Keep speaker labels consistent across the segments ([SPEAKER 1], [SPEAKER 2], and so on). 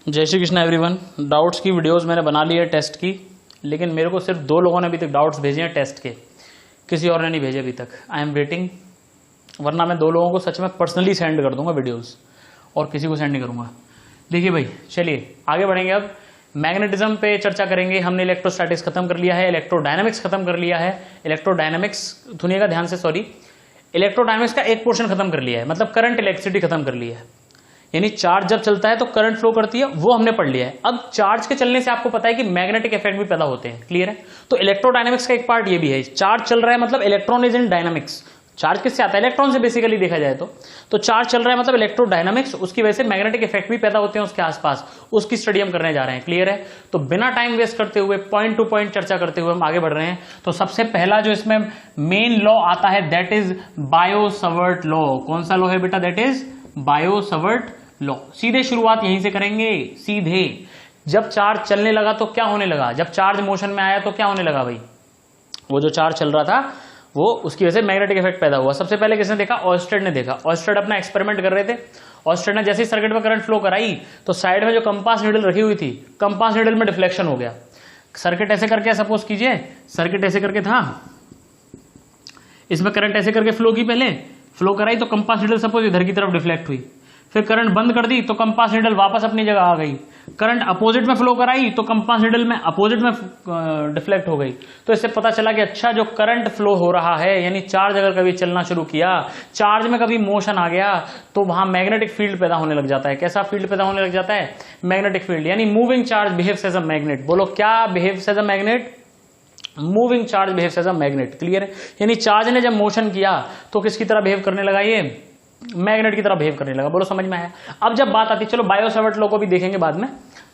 [SPEAKER 1] जय Shri Krishna everyone. Doubts की videos मैंने बना ली है टेस्ट की, लेकिन मेरे को सिर्फ 2 लोगों ने अभी तक डाउट्स भेजे हैं टेस्ट के, किसी और ने नहीं भेजे अभी तक। आई एम वेटिंग, वरना मैं 2 लोगों को सच में पर्सनली सेंड कर दूंगा वीडियोस और किसी को सेंड नहीं करूंगा। देखिए भाई, चलिए आगे बढ़ेंगे। अब मैग्नेटिज्म पे चर्चा करेंगे। हमने इलेक्ट्रोस्टैटिक्स खत्म कर लिया है, इलेक्ट्रोडायनामिक्स खत्म कर लिया है। इलेक्ट्रोडायनामिक्स सुनिएगा ध्यान से, सॉरी, इलेक्ट्रोडायनामिक्स का एक पोर्शन खत्म कर लिया है, मतलब करंट इलेक्ट्रिसिटी खत्म कर लिया है, यानी चार्ज जब चलता है तो करंट फ्लो करती है, वो हमने पढ़ लिया है। अब चार्ज के चलने से आपको पता है कि मैग्नेटिक इफेक्ट भी पैदा होते हैं, क्लियर है। तो इलेक्ट्रोडायनामिक्स का एक पार्ट ये भी है, चार्ज चल रहा है मतलब electron is in dynamics. Charge किससे आता है? इलेक्ट्रॉन से बेसिकली देखा जाए तो चार्ज चल रहा है मतलब इलेक्ट्रोडायनामिक्स, उसकी वजह से मैग्नेटिक इफेक्ट भी पैदा होते हैं उसके आसपास, उसकी स्टडी हम करने जा रहे हैं, क्लियर है। तो बिना टाइम वेस्ट करते हुए, पॉइंट टू पॉइंट चर्चा करते हुए हम आगे बढ़ रहे हैं। तो सबसे पहला जो इसमें मेन लॉ आता है दैट इज बायो-सवर्ट लॉ। कौन सा लॉ है बेटा? That is Biot Savart law. सीधे शुरुआत यहीं से करेंगे, सीधे। जब चार्ज चलने लगा तो क्या होने लगा? जब चार्ज मोशन में आया तो क्या होने लगा भाई? वो जो चार्ज चल रहा था वो, उसकी वजह से मैग्नेटिक इफेक्ट पैदा हुआ। सबसे पहले किसने देखा? ऑयस्टेड ने देखा। ऑयस्टेड अपना एक्सपेरिमेंट कर रहे थे। ऑयस्टेड ने जैसे ही सर्किट में करंट फ्लो कराई तो साइड में जो कंपास नीडल रखी हुई थी, कंपास नीडल में डिफ्लेक्शन हो गया। सर्किट ऐसे करके, सपोज कीजिए सर्किट ऐसे करके था, इसमें करंट ऐसे करके फ्लो की, पहले फ्लो कराई तो कंपास नीडल सपोज इधर की तरफ डिफ्लेक्ट हुई, फिर करंट बंद कर दी तो कंपास नीडल वापस अपनी जगह आ गई। करंट अपोजिट में फ्लो कराई तो कंपास नीडल में अपोजिट में डिफ्लेक्ट हो गई। तो इससे पता चला कि अच्छा, जो करंट फ्लो हो रहा है, यानी चार्ज अगर कभी चलना शुरू किया, चार्ज में कभी मोशन आ गया तो वहां मैग्नेटिक फील्ड पैदा होने लग जाता है। कैसा फील्ड पैदा होने लग जाता है? Magnetic field. यानी moving charge behaves as a magnet. बोलो क्या behaves as a magnet? Moving charge behaves as a magnet, clear है। यानी चार्ज ने जब मोशन किया तो किसकी तरह बिहेव करने लगा? ये मैग्नेट की तरह बिहेव करने लगा। बोलो समझ में आया? अब जब बात आती है, चलो बायो-सवर्ट लॉ को भी देखेंगे बाद में,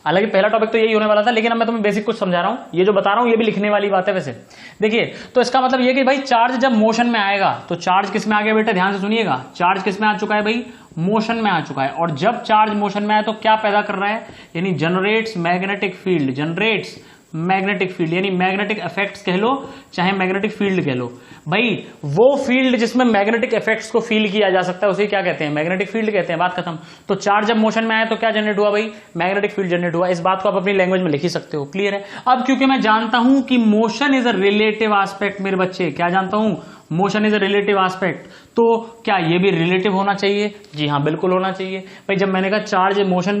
[SPEAKER 1] हालांकि पहला टॉपिक तो यही होने वाला था, लेकिन अब मैं तुम्हें बेसिक कुछ समझा रहा हूं। ये जो बता रहा हूं ये भी लिखने वाली बात है वैसे। देखिए, तो इसका मतलब ये कि भाई चार्ज जब मोशन में आएगा तो चार्ज किस में आ गया बेटा? ध्यान से सुनिएगा, चार्ज किस में आ चुका है भाई? मोशन में आ चुका है। और जब चार्ज मोशन में आया तो क्या पैदा कर रहा है? यानी generates magnetic field, generates magnetic field, यानी मैग्नेटिक इफेक्ट्स कह लो चाहे मैग्नेटिक फील्ड कह लो। भाई वो फील्ड जिसमें मैग्नेटिक इफेक्ट्स को फील किया जा सकता है उसे क्या कहते हैं? मैग्नेटिक फील्ड कहते हैं। बात खत्म। तो चार्ज जब मोशन में आया तो क्या जनरेट हुआ भाई? मैग्नेटिक फील्ड जनरेट हुआ। इस बात को आप अपनी लैंग्वेज में लिख ही सकते हो, क्लियर है। अब क्योंकि मैं जानता हूं कि motion is a relative aspect, मेरे बच्चे क्या जानता हूं? Motion is a relative aspect. तो क्या ये भी रिलेटिव होना चाहिए? जी हाँ, बिल्कुल होना चाहिए भाई। जब मैंने कहा चार्ज मोशन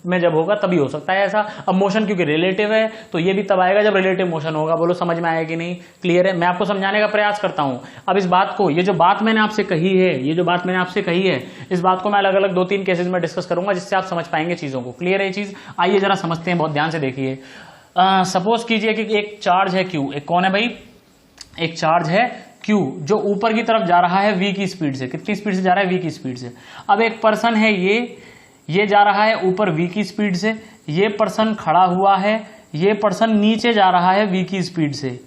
[SPEAKER 1] में जब होगा तभी हो सकता है ऐसा। अब मोशन क्योंकि रिलेटिव है तो ये भी तब आएगा जब रिलेटिव मोशन होगा। बोलो समझ में आया कि नहीं? क्लियर है। मैं आपको समझाने का प्रयास करता हूं। अब इस बात को, ये जो बात मैंने आपसे कही है, ये जो बात मैंने आपसे कही है, इस बात को मैं अलग अलग 2-3 केसेस में डिस्कस करूंगा जिससे आप समझ पाएंगे चीजों को। क्लियर है ये चीज? आइए जरा समझते हैं, बहुत ध्यान से देखिए। सपोज कीजिए कि एक चार्ज है Q। एक कौन है भाई? एक चार्ज है Q जो ऊपर की तरफ जा रहा है v की स्पीड से। कितनी स्पीड से जा रहा है? v की स्पीड से। अब एक पर्सन है ये जा रहा है ऊपर v की स्पीड से, ये पर्सन खड़ा हुआ है, ये पर्सन नीचे जा रहा है v की स्पीड से।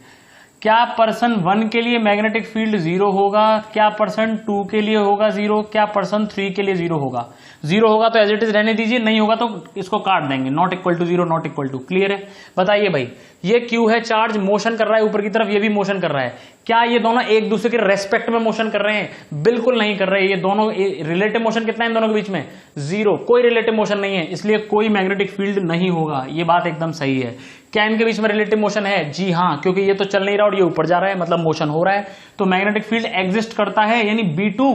[SPEAKER 1] क्या पर्सन 1 के लिए मैग्नेटिक फील्ड 0 होगा? क्या पर्सन 2 के लिए होगा 0? क्या पर्सन 3 के लिए 0 होगा? 0 होगा तो एज इट इज रहने दीजिए, नहीं होगा तो इसको काट देंगे, not equal to 0, not equal to. Clear है? बताइए भाई, ये Q है, चार्ज मोशन कर रहा है ऊपर की तरफ, ये भी मोशन कर रहा है। क्या ये दोनों एक दूसरे के रेस्पेक्ट में मोशन कर रहे हैं? बिल्कुल नहीं कर रहे। ये दोनों रिलेटिव मोशन कितना है इन दोनों के बीच में? 0। कोई रिलेटिव मोशन नहीं है, इसलिए कोई मैग्नेटिक फील्ड नहीं होगा। ये बात एकदम सही है। क्या इनके बीच में रिलेटिव मोशन है? जी हाँ, क्योंकि ये तो चल नहीं रहा और ये ऊपर जा रहा है, मतलब मोशन हो रहा है, तो मैग्नेटिक फील्ड एग्जिस्ट करता है। यानी B2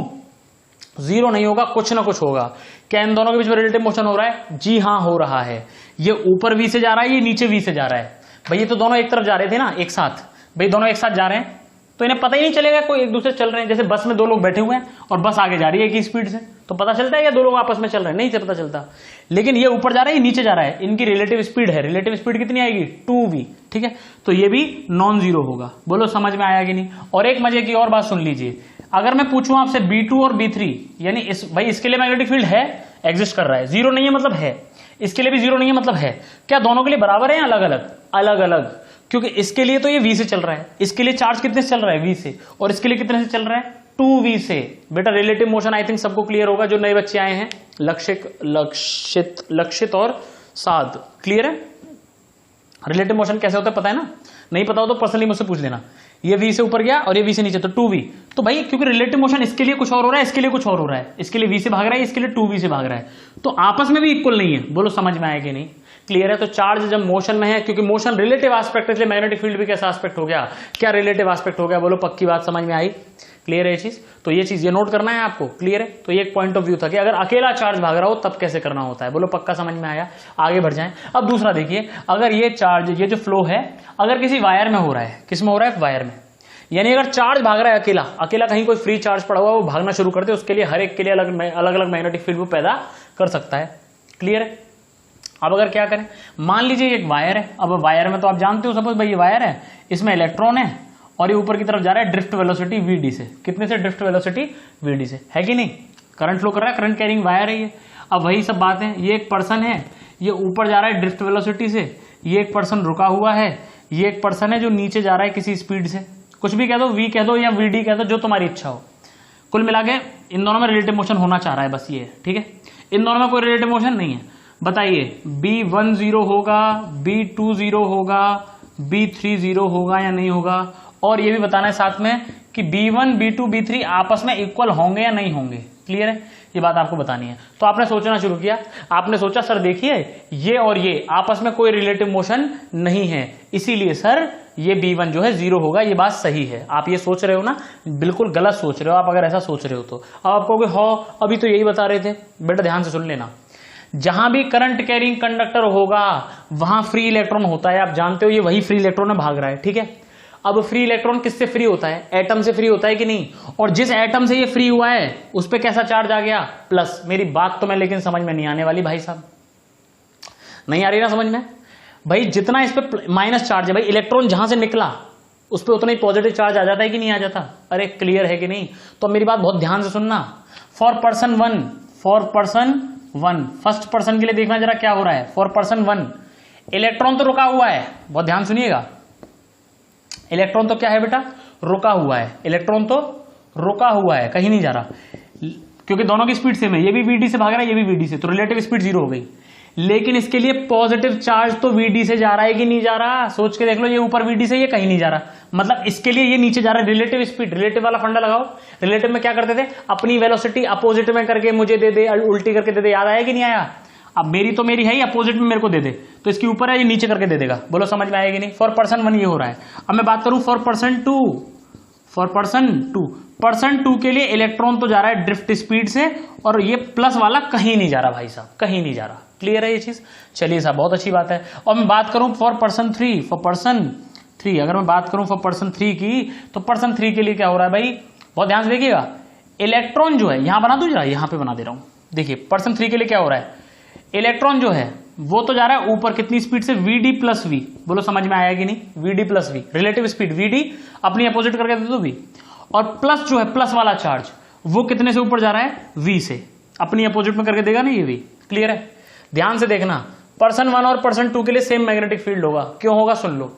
[SPEAKER 1] 0 नहीं होगा, कुछ ना कुछ होगा। क्या इन दोनों के बीच में रिलेटिव मोशन हो रहा है? जी हाँ, हो रहा है। ये ऊपर V से जा रहा है, ये नीचे V से जा रहा है। भाई ये तो दोनों एक तरफ जा रहे थे ना, एक साथ। भाई दोनों एक साथ जा रहे हैं तो इन्हें पता ही नहीं चलेगा कोई एक दूसरे चल रहे हैं। जैसे बस में 2 लोग बैठे हुए हैं और बस आगे जा रही है एक ही स्पीड से, तो पता चलता है या 2 लोग आपस में चल रहे हैं? नहीं पता चलता। लेकिन ये ऊपर जा रहा है, ये नीचे जा रहा है, इनकी रिलेटिव स्पीड है। रिलेटिव स्पीड कितनी आएगी? 2v, ठीक है। तो ये भी नॉन जीरो होगा। बोलो समझ में आया कि नहीं? और एक मजे की और बात सुन लीजिए, अगर मैं पूछूं आपसे B2 और B3, यानी भाई इसके लिए मैग्नेटिक फील्ड है, एग्जिस्ट कर रहा है, 0 नहीं है मतलब है, इसके लिए भी 0 नहीं है मतलब है, क्या दोनों के लिए बराबर है या अलग अलग? अलग अलग। क्योंकि इसके लिए तो ये V से चल रहा है, इसके लिए चार्ज कितने से चल रहा है? V से। और इसके लिए कितने से चल रहा है? 2v से। बेटा रिलेटिव मोशन आई थिंक सबको क्लियर होगा, जो नए बच्चे आए हैं, लक्षित और साध, क्लियर है? रिलेटिव मोशन कैसे होता है पता है ना? नहीं पता हो तो पर्सनली मुझसे पूछ लेना। ये v से ऊपर गया और ये v से नीचे, तो 2v। तो भाई क्योंकि रिलेटिव मोशन इसके लिए कुछ और हो रहा है, इसके लिए कुछ और हो रहा है, इसके लिए v से भाग रहा है, इसके लिए 2v से भाग रहा है, तो आपस में भी इक्वल नहीं है। बोलो समझ में आया कि नहीं? क्लियर है? तो चार्ज जब मोशन में है, क्योंकि मोशन रिलेटिव एस्पेक्ट है, इसलिए मैग्नेटिक फील्ड भी कैसा एस्पेक्ट हो गया? क्या रिलेटिव एस्पेक्ट हो गया? बोलो पक्की बात समझ में आई? क्लियर है ये चीज? तो ये चीज ये नोट करना है आपको। क्लियर है? तो ये एक पॉइंट ऑफ व्यू था कि अगर अकेला चार्ज भाग रहा हो तब कैसे करना होता है। बोलो पक्का समझ में आया? आगे बढ़ जाएं। अब दूसरा देखिए, अगर ये चार्ज, ये जो फ्लो है, अगर किसी वायर में हो रहा है, किस में हो रहा है? वायर में। यानी अगर चार्ज भाग रहा है अकेला, अकेला कहीं कोई फ्री चार्ज पड़ा हुआ है, वो भागना शुरू कर दे, उसके लिए हर एक के लिए अलग अलग मैग्नेटिक फील्ड वो पैदा कर सकता है। क्लियर है? अब अगर क्या करें, मान लीजिए एक वायर है। अब वायर में तो आप जानते हो, सपोज भाई ये वायर है, इसमें इलेक्ट्रॉन है और ये ऊपर की तरफ जा रहा है ड्रिफ्ट वेलोसिटी vd से। कितने से? ड्रिफ्ट वेलोसिटी vd से, है कि नहीं? करंट फ्लो कर रहा है, करंट कैरिंग वायर है ये। अब वही सब बात है, ये एक पर्सन है, ये ऊपर जा रहा है ड्रिफ्ट वेलोसिटी से, ये एक पर्सन रुका हुआ है, ये एक पर्सन है जो नीचे जा रहा है किसी स्पीड से। कुछ भी कह दो, v कह दो या vd कह दो, जो तुम्हारी इच्छा हो। कुल मिला के इन दोनों में रिलेटिव मोशन होना चाह रहा है, बस ये है। ठीक है? इन दोनों में कोई रिलेटिव मोशन नहीं है। बताइए, B10 होगा, B20 होगा, B30 होगा या नहीं होगा? और ये भी बताना है साथ में कि B1, B2, B3 आपस में इक्वल होंगे या नहीं होंगे। क्लियर है? ये बात आपको बतानी है। तो आपने सोचना शुरू किया, आपने सोचा सर देखिए ये और ये आपस में कोई रिलेटिव मोशन नहीं है, इसीलिए सर ये B1 जो है 0 होगा। ये बात सही है। आप ये सोच रहे हो ना, बिल्कुल गलत सोच रहे हो आप अगर ऐसा सोच रहे हो तो। अब आप कहोगे हो अभी तो यही बता रहे थे। बेटा ध्यान से सुन लेना, जहां भी करंट कैरिंग कंडक्टर होगा वहां फ्री इलेक्ट्रॉन होता है। आप जानते हो ये वही फ्री इलेक्ट्रॉन में भाग रहा है। ठीक है? अब फ्री इलेक्ट्रॉन किससे फ्री होता है? एटम से फ्री होता है कि नहीं? और जिस एटम से ये फ्री हुआ है उस पे कैसा चार्ज आ गया? प्लस। मेरी बात तो मैं लेकिन समझ में नहीं आने वाली भाई साहब, नहीं आ रही ना समझ में? भाई जितना इस पे माइनस चार्ज है, भाई इलेक्ट्रॉन जहां से निकला उस पर उतना ही पॉजिटिव चार्ज आ जाता है कि नहीं आ जाता? अरे क्लियर है कि नहीं? तो मेरी बात बहुत ध्यान से सुनना। For person one, first person के लिए देखना जरा क्या हो रहा है। फॉर पर्सन 1 इलेक्ट्रॉन तो रुका हुआ है, बहुत ध्यान सुनिएगा। इलेक्ट्रॉन तो क्या है बेटा? रुका हुआ है। इलेक्ट्रॉन तो रुका हुआ है, कहीं नहीं जा रहा, क्योंकि दोनों की स्पीड सेम है। ये भी vd से भाग रहा है, ये भी vd से, तो रिलेटिव स्पीड 0 हो गई। लेकिन इसके लिए पॉजिटिव चार्ज तो vd से जा रहा है कि नहीं जा रहा? सोच के देख लो, ये ऊपर vd से, ये कहीं नहीं जा रहा, मतलब इसके लिए ये नीचे जा रहा है। रिलेटिव स्पीड, रिलेटिव वाला फंडा लगाओ। रिलेटिव में क्या करते थे? अपनी वेलोसिटी अपोजिट में करके मुझे दे दे, उल्टी करके दे दे। याद आया कि नहीं आया? अब मेरी तो मेरी है ही, अपोजिट में मेरे को दे दे, तो इसके ऊपर है, ये नीचे करके दे देगा। बोलो समझ में आएगी नहीं? फॉर पर्सन 1 ये हो रहा है। अब मैं बात करूं फॉर पर्सन 2। फॉर पर्सन 2 के लिए इलेक्ट्रॉन तो जा रहा है ड्रिफ्ट स्पीड से, और ये प्लस वाला कहीं नहीं जा रहा भाई साहब, कहीं नहीं जा रहा। क्लियर है ये चीज? चलिए साहब बहुत अच्छी बात है। और मैं बात करूं फॉर पर्सन 3, अगर मैं बात करूं फॉर पर्सन 3 की, तो पर्सन 3 के लिए क्या हो रहा है भाई? बहुत ध्यान से देखिएगा। इलेक्ट्रॉन जो है, यहां बना दूं जरा, यहां पे बना दे रहा हूं। देखिए पर्सन 3 के लिए क्या हो रहा है? इलेक्ट्रॉन जो है वो तो जा रहा है ऊपर, कितनी स्पीड से? vd plus v। बोलो समझ में आया कि नहीं? vd plus v, relative speed vd, अपनी अपोजिट करके दे दो v। और प्लस जो है, प्लस वाला चार्ज, वो कितने से ऊपर जा रहा है? v से, अपनी अपोजिट में करके देगा ना ये v। क्लियर है? ध्यान से देखना, पर्सन 1 और पर्सन 2 के लिए सेम मैग्नेटिक फील्ड होगा। क्यों होगा? सुन लो।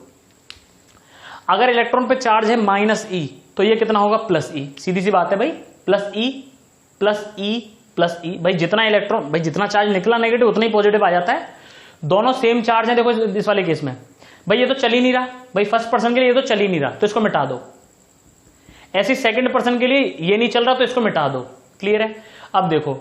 [SPEAKER 1] अगर इलेक्ट्रॉन पे चार्ज है -e, तो ये कितना होगा? +e। सीधी सी बात है भाई, +e प्लस ई प्लस ई। भाई जितना इलेक्ट्रॉन, भाई जितना चार्ज निकला नेगेटिव उतना ही पॉजिटिव आ जाता है। दोनों सेम चार्ज है। देखो इस वाले केस में भाई ये तो चल ही नहीं रहा, भाई फर्स्ट पर्सन के लिए ये तो चल ही नहीं रहा, तो इसको मिटा दो। ऐसी सेकंड पर्सन के लिए ये नहीं चल रहा, तो इसको मिटा दो। क्लियर है? अब देखो,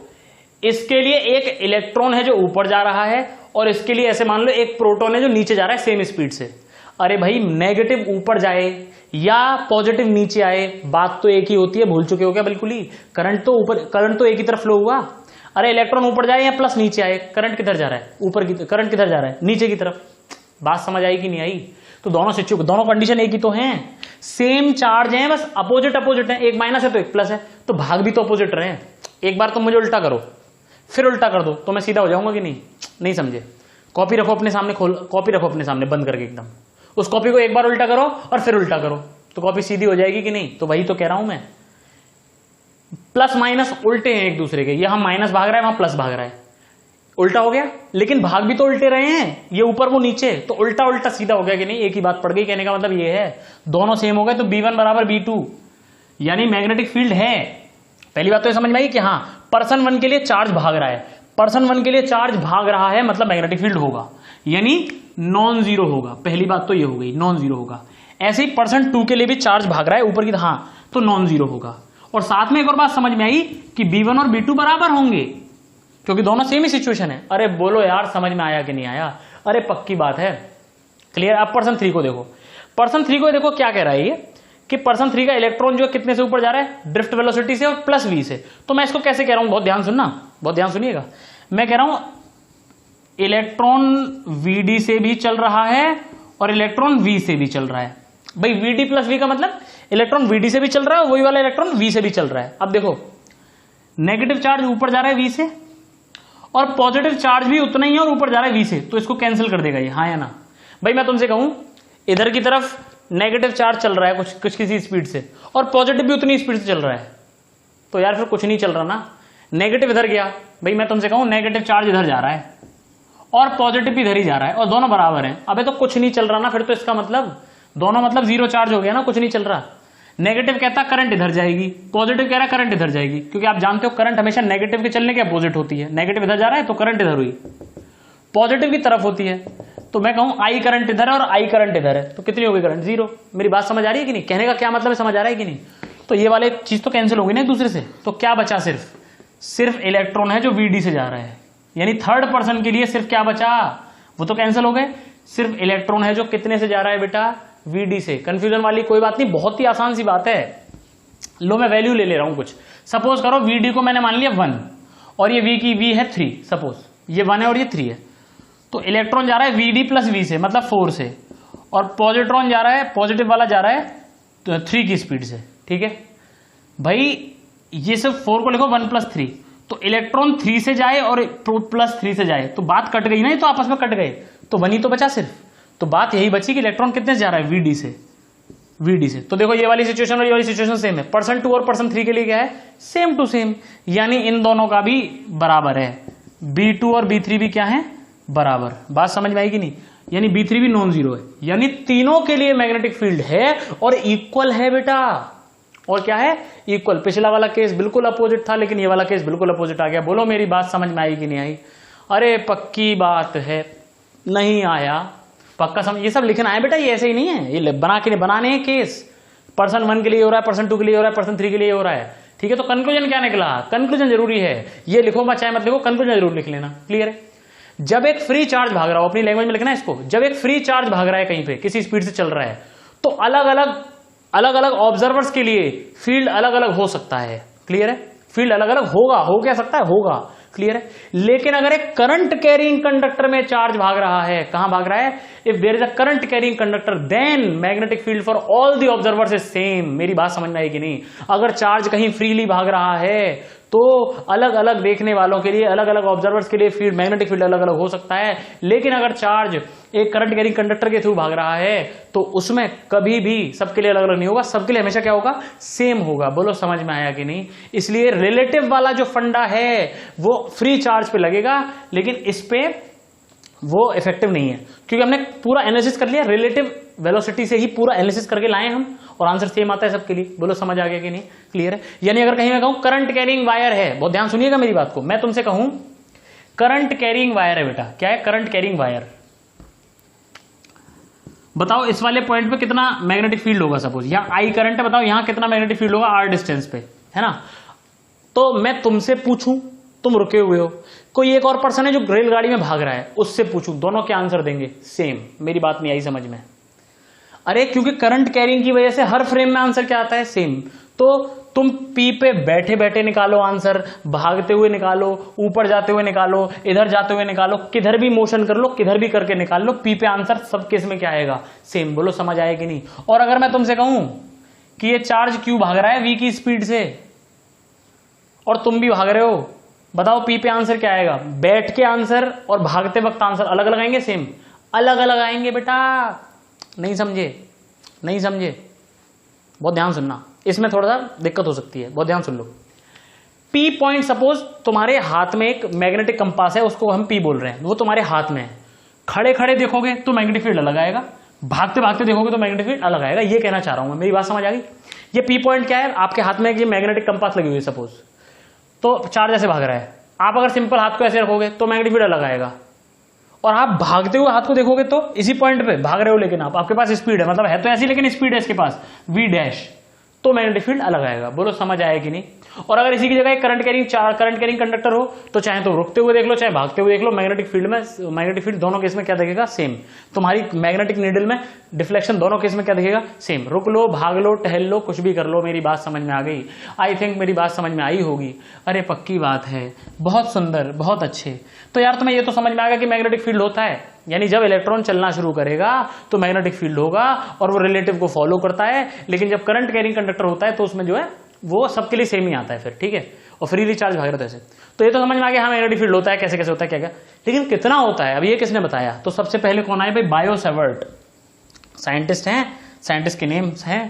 [SPEAKER 1] इसके लिए एक इलेक्ट्रॉन है जो ऊपर जा रहा है, और इसके लिए ऐसे मान लो एक प्रोटॉन है जो नीचे जा रहा है सेम स्पीड से। अरे भाई नेगेटिव ऊपर जाए या पॉजिटिव नीचे आए, बात तो एक ही होती है। भूल चुके हो क्या? बिल्कुल ही। करंट तो ऊपर, करंट तो एक ही तरफ फ्लो हुआ। अरे इलेक्ट्रॉन ऊपर जाए या प्लस नीचे आए, करंट किधर जा रहा है? ऊपर की। करंट किधर जा रहा है? नीचे की तरफ। बात समझ आई कि नहीं आई? तो दोनों कंडीशन एक ही तो हैं, सेम चार्ज हैं, बस अपोजिट अपोजिट है। एक माइनस है तो एक प्लस है, तो भाग भी तो अपोजिट रहे हैं। एक बार तुम मुझे उल्टा करो, फिर उल्टा कर दो, तो मैं सीधा हो जाऊंगा कि नहीं? नहीं समझे? कॉपी रखो अपने सामने, खोल कॉपी रखो अपने सामने बंद करके एकदम। उस कॉपी को एक बार उल्टा करो और फिर उल्टा करो, तो कॉपी सीधी हो जाएगी कि नहीं? तो वही तो कह रहा हूं मैं, प्लस माइनस उल्टे हैं एक दूसरे के। यहां माइनस भाग रहा है, वहां प्लस भाग रहा है, उल्टा हो गया। लेकिन भाग भी तो उल्टे रहे हैं, ये ऊपर वो नीचे, तो उल्टा उल्टा सीधा हो गया कि नहीं? एक ही बात पड़ गई। कहने का मतलब ये है दोनों सेम हो गए, तो B1 बराबर B2, यानी मैग्नेटिक फील्ड है। पहली बात तो ये समझ में आई कि हाँ पर्सन 1 के लिए चार्ज भाग रहा है, पर्सन 1 के लिए चार्ज भाग रहा है, मतलब मैग्नेटिक फील्ड होगा। यानी नॉन जीरो होगा। पहली बात तो ये हो गई, नॉन जीरो होगा। ऐसे ही परसेंट 2 के लिए भी चार्ज भाग रहा है ऊपर की, हाँ तो नॉन जीरो होगा। और साथ में एक और बात समझ में आई कि B1 और B2 बराबर होंगे, क्योंकि दोनों सेम ही सिचुएशन है। अरे बोलो यार समझ में आया कि नहीं आया? अरे पक्की बात है, क्लियर। अब पर्सन 3 को देखो, पर्सन 3 को देखो क्या कह रहा है ये, कि पर्सन 3 का इलेक्ट्रॉन जो है कितने से ऊपर जा रहा है, ड्रिफ्ट वेलोसिटी से और प्लस v से। तो मैं इसको कैसे कह रहा हूं, बहुत ध्यान सुनना, बहुत ध्यान सुनिएगा। मैं कह रहा हूं इलेक्ट्रॉन vd से भी चल रहा है और इलेक्ट्रॉन v से भी चल रहा है। भाई vd प्लस v का मतलब इलेक्ट्रॉन vd से भी चल रहा है, वही वाला इलेक्ट्रॉन v से भी चल रहा है। अब देखो नेगेटिव चार्ज ऊपर जा रहा है v से और पॉजिटिव चार्ज भी उतना ही है और ऊपर जा रहा है v से, तो इसको कैंसिल कर देगा ये, हाँ या ना? भाई मैं तुमसे कहूं इधर की तरफ नेगेटिव चार्ज चल रहा है कुछ किसी स्पीड से और पॉजिटिव भी उतनी स्पीड से चल रहा है, तो यार फिर कुछ नहीं चल रहा ना। नेगेटिव इधर गया, भाई मैं तुमसे कहूं नेगेटिव चार्ज इधर जा रहा है और पॉजिटिव भी इधर ही जा रहा है और दोनों बराबर हैं, अबे तो कुछ नहीं चल रहा ना। फिर तो इसका मतलब दोनों मतलब जीरो चार्ज हो गया ना, कुछ नहीं चल रहा। नेगेटिव कहता करंट इधर जाएगी, पॉजिटिव कह रहा है करंट इधर जाएगी, क्योंकि आप जानते हो करंट हमेशा नेगेटिव के चलने के अपोजिट होती है। नेगेटिव इधर जा रहा है तो करंट इधर हुई, पॉजिटिव की तरफ होती है। तो मैं कहूं आई करंट इधर है और आई करंट इधर है, तो कितनी होगी करंट? जीरो। मेरी बात समझ आ रही है कि नहीं? कहने का क्या मतलब है, समझ आ रहा है कि नहीं? तो ये वाले चीज तो कैंसिल होगी ना एक दूसरे से, तो क्या बचा? सिर्फ इलेक्ट्रॉन है जो वीडी से जा रहा है, यानी थर्ड पर्सन के लिए सिर्फ क्या बचा? वो तो कैंसिल हो गए। सिर्फ इलेक्ट्रॉन है जो कितने से जा रहा है बेटा? वीडी से। कंफ्यूजन वाली कोई बात नहीं, बहुत ही आसान सी बात है। लो मैं वैल्यू ले रहा हूं कुछ, सपोज करो वीडी को मैंने मान लिया 1 और ये वी की वी है 3, सपोज ये 1 है और ये 3 है, तो इलेक्ट्रॉन जा रहा है वीडी प्लस वी से मतलब 4 से, और पॉजिट्रॉन जा रहा है, पॉजिटिव वाला जा रहा है 3 की स्पीड से। ठीक है भाई, ये सब 4 को लिखो 1 + 3, तो इलेक्ट्रॉन 3 से जाए और प्लस 3 से जाए तो बात कट गई ना, ये तो आपस में कट गए, तो 1 ही तो बचा सिर्फ। तो बात यही बची कि इलेक्ट्रॉन कितने से जा रहा है? वीडी से, वीडी से। तो देखो ये वाली सिचुएशन और ये वाली सिचुएशन सेम है। पर्सन 2 और पर्सन 3 के लिए क्या है? सेम टू सेम, यानी इन दोनों का भी बराबर है। B2 और B3 भी क्या है? बराबर। बात समझ में आई कि नहीं? यानी B3 भी नॉन जीरो है, यानी तीनों के लिए मैग्नेटिक फील्ड है और इक्वल है बेटा। और क्या है? इक्वल। पिछला वाला केस बिल्कुल अपोजिट था, लेकिन ये वाला केस बिल्कुल अपोजिट आ गया। बोलो मेरी बात समझ में आई कि नहीं आई? अरे पक्की बात है, नहीं आया पक्का समझ। ये सब लिखना है बेटा, ये ऐसे ही नहीं है, ये बनाने हैं केस। पर्सन 1 के लिए हो रहा है, पर्सन 2 के लिए हो रहा है, पर्सन 3 के लिए हो रहा है। ठीक है, तो कंक्लूजन क्या निकला? कंक्लूजन जरूरी है, ये लिखो मत चाहे मत लिखो, कंक्लूजन जरूर लिख लेना। क्लियर है? जब एक फ्री चार्ज भाग रहा हो, अपनी लैंग्वेज में लिखना है इसको, जब एक फ्री चार्ज भाग रहा है कहीं पे किसी स्पीड से चल रहा है, तो अलग अलग ऑब्जर्वर्स के लिए फील्ड अलग अलग हो सकता है। क्लियर है? फील्ड अलग अलग होगा, हो क्या सकता है? होगा। क्लियर है? लेकिन अगर एक करंट कैरिंग कंडक्टर में चार्ज भाग रहा है, कहां भाग रहा है? If there is a current carrying conductor then magnetic field for all the observers is same. मेरी बात समझ में आई कि नहीं? अगर चार्ज कहीं फ्रीली भाग रहा है तो अलग अलग देखने वालों के लिए, अलग अलग ऑब्जर्वर्स के लिए फील्ड, मैग्नेटिक फील्ड अलग अलग हो सकता है। लेकिन अगर चार्ज एक करंट कैरिंग कंडक्टर के थ्रू भाग रहा है तो उसमें कभी भी सबके लिए अलग अलग नहीं होगा, सबके लिए हमेशा क्या होगा? सेम होगा। बोलो समझ में आया कि नहीं? इसलिए रिलेटिव वाला जो फंडा है वो फ्री चार्ज पे लगेगा, लेकिन इस पे वो इफेक्टिव नहीं है, क्योंकि हमने पूरा एनालिसिस कर लिया, रिलेटिव वेलोसिटी से ही पूरा एनालिसिस करके लाए हम, और आंसर सेम आता है सबके लिए। बोलो समझ आ गया कि नहीं? क्लियर है? यानी अगर कहीं मैं कहूं करंट कैरिंग वायर है, बहुत ध्यान सुनिएगा मेरी बात को, मैं तुमसे कहूं करंट कैरिंग वायर है बेटा, क्या है? Current carrying wire. बताओ इस वाले पॉइंट पे कितना मैग्नेटिक फील्ड होगा? सपोज यहां आई करंट है, बताओ यहां कितना मैग्नेटिक फील्ड होगा r डिस्टेंस पे, है ना? तो मैं तुमसे पूछूं, तुम रुके हुए हो, कोई एक और पर्सन है जो रेलगाड़ी में भाग रहा है, उससे पूछूं, दोनों क्या आंसर देंगे? सेम। मेरी बात नहीं आई समझ में? अरे क्योंकि करंट कैरिंग की वजह से हर फ्रेम में आंसर क्या आता है? सेम। तो तुम पी पे बैठे बैठे निकालो आंसर, भागते हुए निकालो, ऊपर जाते हुए निकालो, इधर जाते हुए निकालो, किधर भी मोशन कर लो, किधर भी करके निकाल लो, पी पे आंसर सब केस में क्या आएगा? सेम। बोलो समझ आए कि नहीं? और अगर मैं तुमसे कहूं कि ये चार्ज क्यों भाग रहा है v की स्पीड से और तुम भी भाग रहे हो, बताओ पी पे आंसर क्या आएगा? बैठ के आंसर और भागते वक्त आंसर अलग अलग आएंगे? सेम। अलग अलग आएंगे बेटा। नहीं समझे? नहीं समझे? बहुत ध्यान सुनना, इसमें थोड़ा सा दिक्कत हो सकती है, बहुत ध्यान सुन लो। पी पॉइंट, सपोज तुम्हारे हाथ में एक मैग्नेटिक कंपास है, उसको हम पी बोल रहे हैं, वो तुम्हारे हाथ में है। खड़े खड़े देखोगे तो मैग्नेटिक फील्ड अलग आएगा, भागते भागते देखोगे तो मैग्नेटिक फील्ड अलग आएगा। ये कहना चाह रहा हूं मैं, मेरी बात समझ आ गई? ये पी पॉइंट क्या है? आपके हाथ में एक ये मैग्नेटिक कंपास लगी हुई है सपोज, तो चार्ज ऐसे भाग रहा है, आप अगर सिंपल हाथ को ऐसे रखोगे तो मैग्नेटिक फील्ड अलग आएगा, और आप भागते हुए हाथ को देखोगे तो इसी पॉइंट पे भाग रहे हो, लेकिन आपके पास स्पीड है, मतलब है तो ऐसी लेकिन स्पीड है इसके पास v डैश, तो मैग्नेटिक फील्ड अलग आएगा। बोलो समझ आया कि नहीं। और अगर इसी की जगह करंट कैरिंग कंडक्टर हो तो चाहे तो रुकते हुए देख लो चाहे भागते हुए देख लो, मैग्नेटिक फील्ड दोनों केस में क्या दिखेगा, सेम। तुम्हारी मैग्नेटिक नीडल में डिफ्लेक्शन दोनों केस में क्या दिखेगा, सेम। रुक लो, भाग लो, टहल लो, कुछ भी कर लो। मेरी बात समझ में आ गई? आई थिंक मेरी बात समझ में आई होगी। अरे पक्की बात है, बहुत सुंदर, बहुत अच्छे। तो यार तुम्हें ये तो समझ में आएगा कि मैग्नेटिक फील्ड होता है, यानी जब इलेक्ट्रॉन चलना शुरू करेगा तो मैग्नेटिक फील्ड होगा और वो रिलेटिव को फॉलो करता है, लेकिन जब करंट कैरिंग कंडक्टर होता है तो उसमें जो है वो सबके लिए सेम ही आता है फिर, ठीक है, और फ्रीली चार्ज भाग रहा है ऐसे। तो ये तो समझ में आ गया हाँ मैग्नेटिक फील्ड होता है, कैसे कैसे होता है, क्या क्या, लेकिन कितना होता है अब ये किसने बताया? तो सबसे पहले कौन आए भाई, बायो सेवर्ट, साइंटिस्ट हैं, साइंटिस्ट के नेम्स हैं।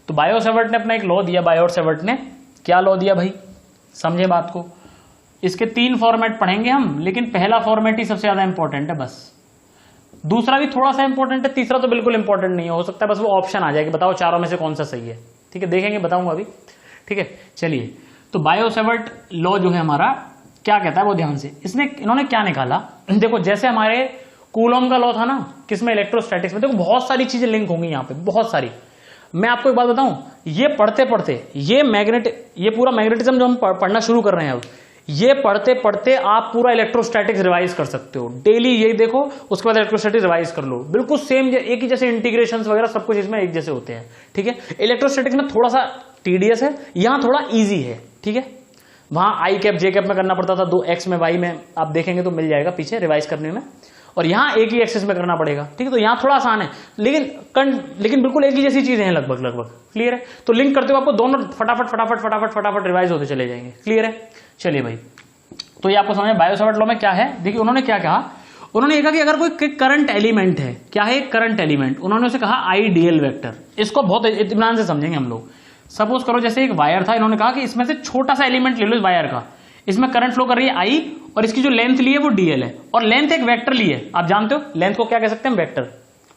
[SPEAKER 1] तो बायो सेवर्ट ने अपना एक लॉ दिया, बायो सेवर्ट ने क्या लॉ दिया भाई, समझे बात को। इसके 3 फॉर्मेट पढ़ेंगे हम, लेकिन पहला फॉर्मेट ही सबसे ज्यादा इंपॉर्टेंट है बस, दूसरा भी थोड़ा सा इंपॉर्टेंट है, तीसरा तो बिल्कुल इंपॉर्टेंट नहीं है, हो सकता है बस वो ऑप्शन आ जाए कि बताओ चारों में से कौन सा सही है, ठीक है, देखेंगे, बताऊंगा अभी, ठीक है। चलिए, तो बायो सेवर्ट लॉ जो है हमारा क्या कहता है वो ध्यान से, इन्होंने क्या निकाला, देखो जैसे हमारे कूलॉम का लॉ था ना, किसमें, इलेक्ट्रोस्टैटिक्स में। देखो बहुत सारी चीजें लिंक होंगी यहाँ पे, बहुत सारी। मैं आपको एक बात बताऊं, ये पढ़ते पढ़ते ये पूरा मैग्नेटिज्म जो हम पढ़ना शुरू कर रहे हैं अब, ये पढ़ते पढ़ते आप पूरा इलेक्ट्रोस्टैटिक्स रिवाइज कर सकते हो। डेली यही देखो, उसके बाद इलेक्ट्रोस्टैटिक्स रिवाइज कर लो, बिल्कुल सेम, एक ही जैसे इंटीग्रेशंस वगैरह सब कुछ इसमें एक जैसे होते हैं, ठीक है। इलेक्ट्रोस्टैटिक्स में थोड़ा सा टीडीएस है, यहां थोड़ा इजी है, ठीक है। वहां आई कैप जे कैप में करना पड़ता था, 2x में y में, आप देखेंगे तो मिल जाएगा पीछे रिवाइज करने में, और यहां एक ही एक्सिस में करना पड़ेगा, ठीक है। तो यहां थोड़ा आसान है, लेकिन बिल्कुल एक ही जैसी चीजें हैं लगभग, क्लियर है। तो लिंक करते हुए आपको दोनों फटाफट रिवाइज होते चले जाएंगे, क्लियर है। चलिए भाई, तो ये आपको समझ में बायो सेवर्ट लॉ में क्या है। देखिए उन्होंने क्या कहा, उन्होंने ये कहा कि अगर कोई करंट एलिमेंट है, क्या है करंट एलिमेंट, उन्होंने उसे कहा आइडियल वेक्टर। इसको बहुत इत्मीनान से समझेंगे हम लोग। सपोज करो जैसे एक वायर था, इन्होंने कहा कि इसमें से छोटा सा एलिमेंट ले लो इस वायर का, इसमें करंट फ्लो कर रही है आई, और इसकी जो लेंथ ली है वो डीएल है, और लेंथ एक वेक्टर ली है। आप जानते हो लेंथ को क्या कह सकते हैं, वेक्टर,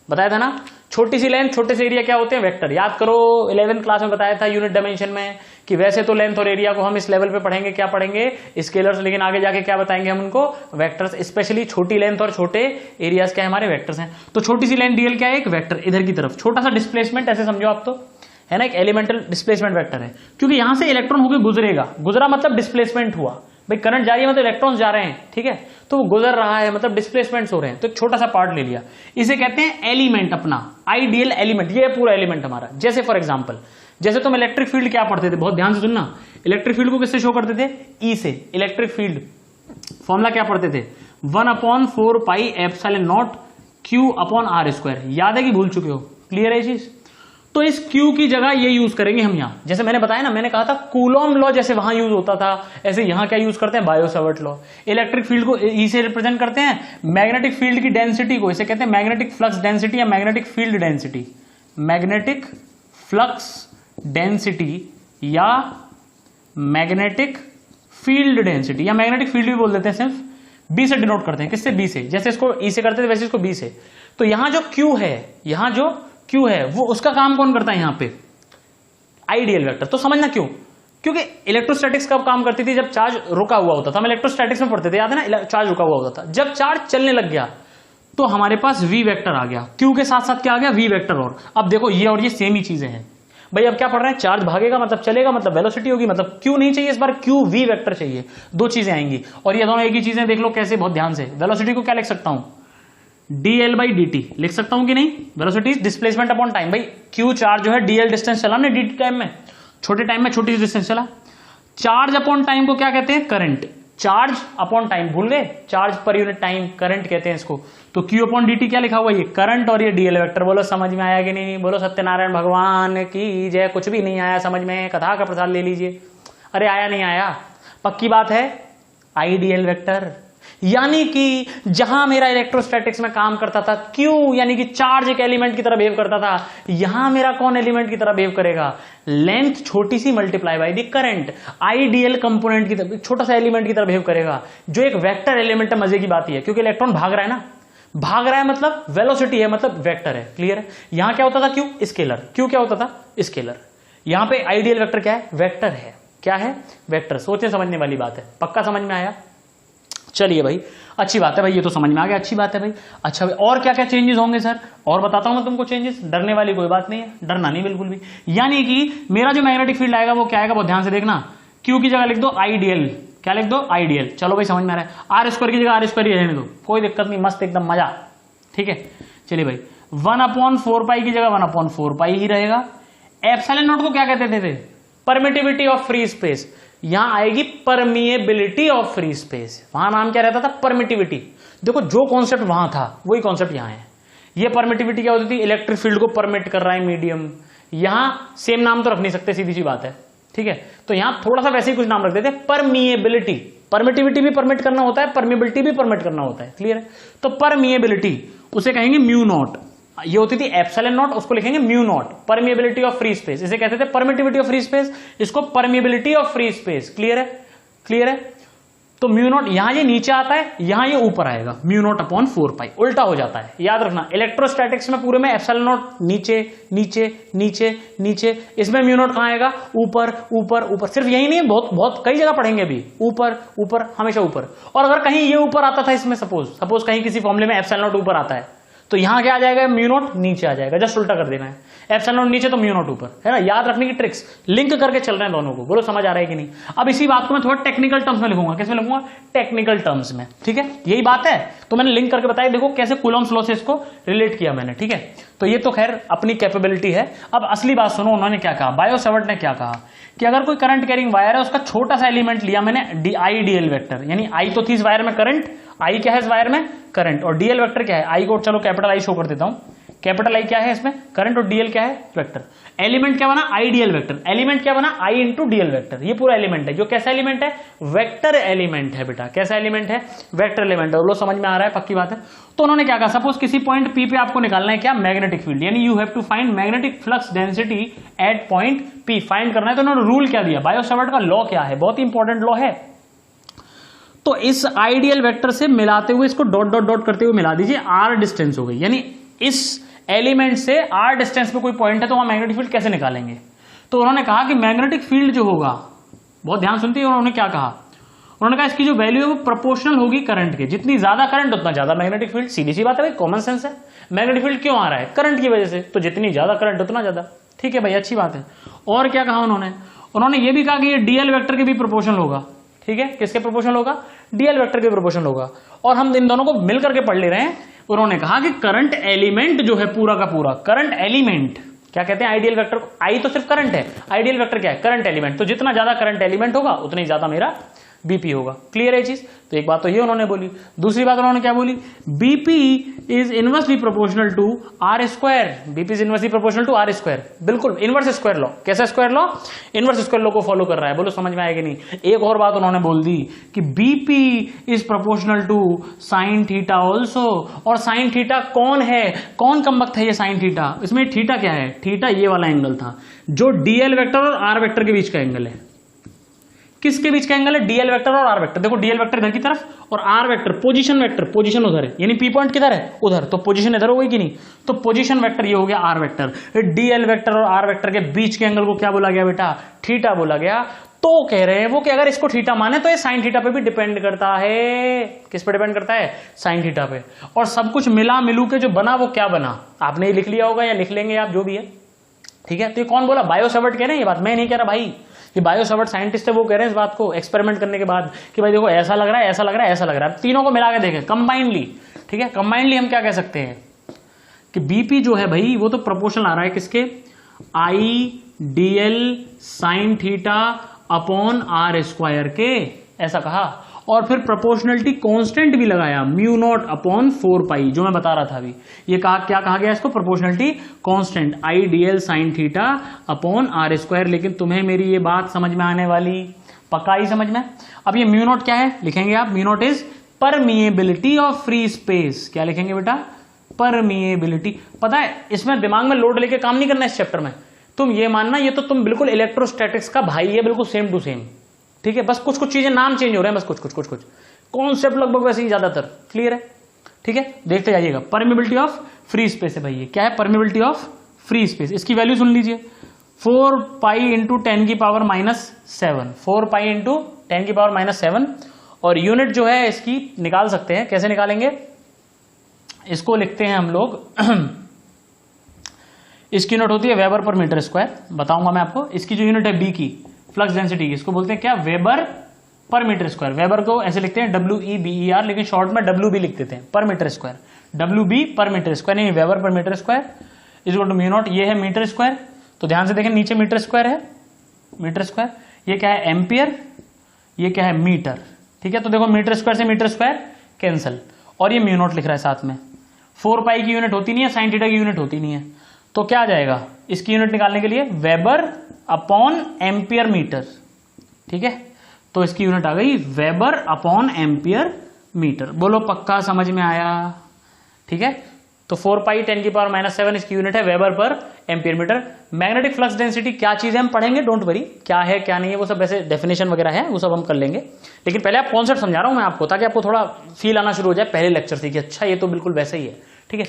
[SPEAKER 1] बताया था ना। छोटी सी लेंथ छोटे से एरिया क्या होते हैं, वेक्टर। याद करो 11th क्लास में बताया था यूनिट डायमेंशन में कि वैसे तो लेंथ और एरिया को हम इस लेवल पे पढ़ेंगे, क्या पढ़ेंगे, स्केलर्स, लेकिन आगे जाके क्या बताएंगे हम उनको, वेक्टर्स। स्पेशली छोटी लेंथ और छोटे एरियाज क्या है, हमारे वेक्टर्स हैं। तो छोटी सी लेंथ डीएल क्या है, एक वेक्टर इधर की तरफ, छोटा सा डिस्प्लेसमेंट, ऐसे समझो आप तो, है ना, एक एलिमेंटल डिस्प्लेसमेंट वेक्टर है, क्योंकि यहां से इलेक्ट्रॉन होकर गुजरेगा, गुजरा मतलब डिस्प्लेसमेंट हुआ, भाई करंट जा रही है मतलब इलेक्ट्रॉन्स जा रहे हैं, ठीक है, तो वो गुजर रहा है मतलब डिस्प्लेसमेंट्स हो रहे हैं। तो एक छोटा सा पार्ट ले लिया, इसे कहते हैं एलिमेंट, अपना आइडियल एलिमेंट, ये पूरा एलिमेंट हमारा। जैसे फॉर एग्जांपल, जैसे तुम इलेक्ट्रिक फील्ड क्या पढ़ते थे, बहुत ध्यान से सुनना, इलेक्ट्रिक फील्ड को किससे शो करते थे, ई से। इलेक्ट्रिक फील्ड फॉर्मूला क्या पढ़ते थे, 1/4 pi epsilon not Q upon r²। याद है कि भूल चुके हो, क्लियर है ये चीज। तो इस Q की जगह ये यूज करेंगे हम यहां, जैसे मैंने बताया ना, मैंने कहा था कूलॉम लॉ जैसे वहां यूज होता था, ऐसे यहां क्या यूज करते हैं, bio Savart law. Electric field को ई से रिप्रेजेंट करते हैं, मैग्नेटिक फील्ड की डेंसिटी को इसे कहते हैं मैग्नेटिक फ्लक्स डेंसिटी या magnetic field density, magnetic flux density या मैग्नेटिक फील्ड डेंसिटी, या मैग्नेटिक फील्ड भी बोल देते हैं, सिर्फ बी से डिनोट करते हैं, किससे, बी से, जैसे इसको ई से करते थे वैसे इसको बी से। तो यहां जो Q है, यहां जो Q है वो उसका काम कौन करता है यहां पे, आइडियल वेक्टर। तो समझना क्यों, क्योंकि इलेक्ट्रोस्टैटिक्स कब काम करती थी, जब चार्ज रुका हुआ होता था। हम इलेक्ट्रोस्टैटिक्स में पढ़ते थे, याद है ना, चार्ज रुका हुआ होता था। जब चार्ज चलने लग गया तो हमारे पास V वेक्टर आ गया, Q के साथ साथ क्या आ गया, V वेक्टर। और अब देखो ये और ये सेम ही चीजें हैं भाई। अब क्या पढ़ रहे हैं, चार्ज भागेगा मतलब चलेगा, मतलब वेलोसिटी होगी, मतलब Q नहीं चाहिए इस बार, Q V वेक्टर चाहिए, दो चीजें आएंगी। और ये दोनों एक ही चीजें, देख लो कैसे, बहुत ध्यान से। वेलोसिटी को क्या लिख सकता हूं, dl/dt लिख सकता हूं कि नहीं, वेलोसिटी डिस्प्लेसमेंट अपॉन टाइम। भाई Q चार्ज जो है dl डिस्टेंस चला ना dt टाइम में, छोटे टाइम में छोटी डिस्टेंस चला। चार्ज अपॉन टाइम को क्या कहते हैं, करंट। चार्ज अपॉन टाइम भूल गए, charge per unit time current कहते हैं इसको। तो Q अपॉन dt क्या लिखा हुआ, ये करंट और ये dl वेक्टर। बोलो समझ में आया कि नहीं, बोलो सत्यनारायण भगवान की जय। कुछ भी नहीं आया समझ में, कथा का प्रसाद ले लीजिए। अरे आया नहीं आया, पक्की बात है, आइडियल वेक्टर। यानी कि जहां मेरा इलेक्ट्रोस्टैटिक्स में काम करता था Q, यानी कि चार्ज एक एलिमेंट की तरह बिहेव करता था, यहां मेरा कौन एलिमेंट की तरह बिहेव करेगा, लेंथ छोटी सी multiply by the current, ideal component की तरह, छोटा सा एलिमेंट की तरह बिहेव करेगा, जो एक वेक्टर एलिमेंट है। मजे की बात है क्योंकि इलेक्ट्रॉन भाग रहा है ना, भाग रहा है मतलब वेलोसिटी है, मतलब वेक्टर है, क्लियर है। यहां क्या होता था, Q स्केलर, Q क्या होता था, स्केलर। यहां पे आइडियल वेक्टर क्या है, वेक्टर है, क्या है, वेक्टर। सोचने समझने वाली बात है, पक्का समझ में आया। चलिए भाई, अच्छी बात है भाई, ये तो समझ में आ गया, अच्छी बात है भाई। अच्छा भाई, और क्या क्या चेंजेस होंगे सर? और बताता हूं मैं तुमको चेंजेस, डरने वाली कोई बात नहीं है, डरना नहीं बिल्कुल भी। यानी कि मेरा जो मैग्नेटिक फील्ड आएगा वो क्या आएगा, बहुत ध्यान से देखना। क्यू की जगह लिख दो आइडियल, क्या लिख दो, आइडियल। चलो भाई समझ में आ रहा है। आर स्क्वायर की जगह आर स्क्वायर ही रहने दो, कोई दिक्कत नहीं, मस्त एकदम मजा। ठीक है, चलिए भाई, 1/4 पाई की जगह 1/4 पाई ही रहेगा। एप्सिलॉन नॉट को क्या कहते थे? Permittivity of free space. यहां आएगी परमिएबिलिटी ऑफ फ्री स्पेस। वहां नाम क्या रहता था? परमिटिविटी। देखो जो कॉन्सेप्ट वहां था वही कॉन्सेप्ट यहां है। ये परमिटिविटी क्या होती थी? इलेक्ट्रिक फील्ड को परमिट कर रहा है मीडियम। यहां सेम नाम तो रख नहीं सकते, सीधी सी बात है। ठीक है, तो यहां थोड़ा सा वैसे ही कुछ नाम रख देते, परमिएबिलिटी। परमिटिविटी भी परमिट करना होता है, परमिएबिलिटी भी परमिट करना होता है। क्लियर है? तो परमिएबिलिटी उसे कहेंगे म्यू नॉट। ये होती थी एप्सिलॉन नॉट, उसको लिखेंगे mu naught. Permeability of free space, इसे कहते थे परमिटिविटी ऑफ फ्री स्पेस, इसको permeability of free space. Clear है? क्लियर है? तो म्यू नॉट यहां ये नीचे आता है, यहां ये ऊपर आएगा, म्यू नॉट अपॉन 4 पाई, उल्टा हो जाता है। याद रखना, इलेक्ट्रोस्टैटिक्स में पूरे में एप्सिलॉन नॉट नीचे नीचे नीचे नीचे, इसमें म्यू नॉट कहां आएगा? ऊपर ऊपर ऊपर। सिर्फ यही नहीं है, बहुत बहुत कई जगह पढ़ेंगे अभी, ऊपर ऊपर, हमेशा ऊपर। और अगर कहीं ये ऊपर आता था इसमें, सपोज कहीं किसी फॉर्मूले में एप्सिलॉन नॉट ऊपर आता है, तो यहां क्या आ जाएगा? म्यू नॉट नीचे आ जाएगा। जस्ट उल्टा कर देना है, एप्सिलॉन नॉट नीचे तो म्यू नॉट ऊपर, है ना? याद रखने की ट्रिक्स, लिंक करके चल रहे हैं दोनों को। बोलो समझ आ रहा है कि नहीं? अब इसी बात को मैं थोड़ा टेक्निकल टर्म्स में लिखूंगा। किसमें लिखूंगा? टेक्निकल टर्म्स में। ठीक है, यही बात है, तो मैंने लिंक करके बताया। देखो कैसे कूलम्ब्स लॉ से इसको रिलेट किया मैंने। ठीक है, तो ये तो खैर अपनी कैपेबिलिटी है। अब असली बात सुनो, उन्होंने क्या कहा, बायो सेवर्ट ने क्या कहा कि अगर कोई करंट कैरिंग वायर है, उसका छोटा सा एलिमेंट लिया मैंने, आई डीएल वेक्टर, यानी आई तो थी इस वायर में करंट, आई क्या है इस वायर में? करंट। और डीएल वेक्टर क्या है? आई को चलो कैपिटल आई शो कर देता हूं, कैपिटल आई क्या है इसमें? करंट, और डीएल क्या है? वेक्टर। एलिमेंट क्या बना? आई डीएल वेक्टर। एलिमेंट क्या बना? आई इंटू डीएल वेक्टर। ये पूरा एलिमेंट है, जो कैसा एलिमेंट है? वेक्टर एलिमेंट है बेटा। कैसा एलिमेंट है? वेक्टर एलिमेंट है। लो समझ में आ रहा है, पक्की बात है। तो उन्होंने क्या कहा, सपोज किसी पॉइंट पी पे आपको निकालना है क्या? मैग्नेटिक फील्ड, यानी you have to find magnetic flux density at point P, find करना है। तो उन्होंने रूल क्या दिया? बायो सेवर्ट का लॉ क्या है? बहुत ही इंपॉर्टेंट लॉ है। तो इस आइडियल वेक्टर से मिलाते हुए, इसको डॉट डॉट डॉट करते हुए मिला दीजिए, आर डिस्टेंस हो गई। यानी इस एलिमेंट से आर डिस्टेंस पे कोई पॉइंट है, तो वहां मैग्नेटिक फील्ड कैसे निकालेंगे? तो उन्होंने कहा कि मैग्नेटिक फील्ड जो होगा, बहुत ध्यान सुनते हैं, उन्होंने क्या कहा? उन्होंने कहा इसकी जो वैल्यू है वो प्रोपोर्शनल होगी करंट के। जितनी ज्यादा करंट उतना ज्यादा मैग्नेटिक फील्ड। सीधी सी बात है भाई, कॉमन सेंस है। मैग्नेटिक फील्ड क्यों आ रहा है? करंट की वजह से, तो जितनी ज्यादा करंट उतना ज्यादा। ठीक है भाई, अच्छी बात है। और क्या कहा उन्होंने ये भी कहा कि ये डीएल वेक्टर के भी प्रोपोर्शनल होगा। ठीक है, किसके प्रोपोर्शनल होगा? डीएल वेक्टर के प्रोपोर्शनल होगा। और हम इन दोनों को मिलकर के पढ़ ले रहे हैं। उन्होंने कहा कि करंट एलिमेंट जो है पूरा का पूरा, करंट एलिमेंट क्या कहते हैं? आइडियल वेक्टर को। आई तो सिर्फ करंट है, आइडियल वेक्टर क्या है? Current element. तो जितना ज्यादा करंट एलिमेंट होगा उतनी ज्यादा मेरा बीपी होगा। क्लियर है चीज? तो एक बात तो ये उन्होंने बोली। दूसरी बात उन्होंने क्या बोली? BP is inversely proportional to r square. BP is inversely proportional to r square. बिल्कुल इनवर्स स्क्वायर लॉ। कैसा square law? Inverse square law को फॉलो कर रहा है। बोलो समझ में आएगी नहीं? एक और बात उन्होंने बोल दी कि BP is proportional to sine theta also. और साइन थीटा कौन है? कौन कम वक्त है ये साइन थीटा? इसमें थीटा क्या है? थीटा ये वाला एंगल था जो डीएल वेक्टर और आर वेक्टर के बीच का एंगल है। किसके बीच का एंगल है? डीएल वेक्टर और आर वेक्टर। देखो डीएल वेक्टर इधर की तरफ और R vector position vector, position उधर है, यानी पी पॉइंट किधर है? उधर। तो पोजीशन इधर हो गई कि नहीं? तो पोजीशन वेक्टर ये हो गया आर वेक्टर। डीएल वेक्टर और आर वेक्टर के बीच के एंगल को क्या बोला गया बेटा? थीटा बोला गया। तो कह रहे हैं वो कि अगर इसको थीटा माने तो ये साइन थीटा पे भी डिपेंड करता है। किस पे डिपेंड करता है? साइन थीटा पे। और सब कुछ मिला मिलू के जो बना वो क्या बना? आपने ये लिख लिया होगा या लिख लेंगे आप, जो भी है। ठीक है, तो ये कौन बोला? बायो सेवर्ट कह रहे हैं ये बात, मैं नहीं कह रहा भाई। ये बायो सेवर्ट साइंटिस्ट है, वो कह रहे हैं इस बात को एक्सपेरिमेंट करने के बाद कि भाई देखो ऐसा लग रहा है, ऐसा लग रहा है, ऐसा लग रहा है। तीनों को मिला के देखें कंबाइनली। ठीक है, कंबाइनली हम क्या कह सकते हैं कि बीपी जो है भाई वो तो प्रोपोर्शनल आ रहा है किसके? I DL sine theta upon R square के, ऐसा कहा। और फिर प्रोपोर्शनलिटी कांस्टेंट भी लगाया, म्यू नॉट अपॉन 4 पाई, जो मैं बता रहा था अभी। ये कहा, क्या कहा गया इसको? Proportionality constant, I DL sine theta upon R square. लेकिन तुम्हें मेरी ये बात समझ में आने वाली? पक्का ही समझ में? अब ये म्यू नॉट क्या है लिखेंगे आप? Mu naught is permeability of free space. क्या लिखेंगे बेटा? परमिएबिलिटी। पता है इसमें दिमाग में लोड लेके काम नहीं करना इस चैप्टर में। तुम ये मानना, ये तो तुम बिल्कुल इलेक्ट्रोस्टैटिक्स का भाई है, बिल्कुल सेम टू सेम। ठीक है, बस कुछ कुछ चीजें नाम चेंज हो रहे हैं, बस कुछ कॉन्सेप्ट लगभग वैसे ही ज्यादातर। क्लियर है? ठीक है, देखते जाइएगा। परमिबिलिटी ऑफ फ्री स्पेस है भाई। ये क्या है? Permeability of free space. इसकी वैल्यू सुन लीजिए, 4 पाई इंटू 10 की पावर -7। 4 पाई इंटू 10 की पावर -7। और यूनिट जो है इसकी निकाल सकते हैं, कैसे निकालेंगे, इसको लिखते हैं हम लोग इसकी यूनिट होती है वेबर पर मीटर स्क्वायर, बताऊंगा मैं आपको। इसकी जो यूनिट है बी की फ्लक्स डेंसिटी की, इसको बोलते हैं क्या, weber per metre square. Weber को ऐसे लिखते हैं WEBER, लेकिन शॉर्ट में WB लिख देते हैं, per metre square, WB per metre square, नहीं weber per metre square is equal to mu nought, ये है मीटर स्क्वायर। तो ध्यान से देखें, नीचे मीटर स्क्वायर है, मीटर स्क्वायर, ये क्या है एम्पियर, ये क्या है मीटर, ठीक है। तो देखो मीटर स्क्वायर से मीटर स्क्वायर कैंसल, और ये म्यू नॉट लिख रहा है साथ में। 4 पाई की यूनिट होती नहीं है, साइन थीटा की यूनिट होती नहीं है, तो क्या आ जाएगा इसकी यूनिट निकालने के लिए, वेबर अपॉन एम्पियर मीटर, ठीक है। तो इसकी यूनिट आ गई वेबर अपॉन एम्पियर मीटर। बोलो पक्का समझ में आया, ठीक है। तो 4 पाई 10 की पावर -7 इसकी यूनिट है weber per ampere metre. Magnetic flux density क्या चीज है हम पढ़ेंगे, डोंट वरी, क्या है क्या नहीं है वो सब वैसे डेफिनेशन वगैरह है, वो सब हम कर लेंगे। लेकिन पहले आप कॉन्सेप्ट समझा रहा हूं मैं आपको, ताकि आपको थोड़ा फील आना शुरू हो जाए पहले लेक्चर से कि अच्छा ये तो बिल्कुल वैसा ही है, ठीक है।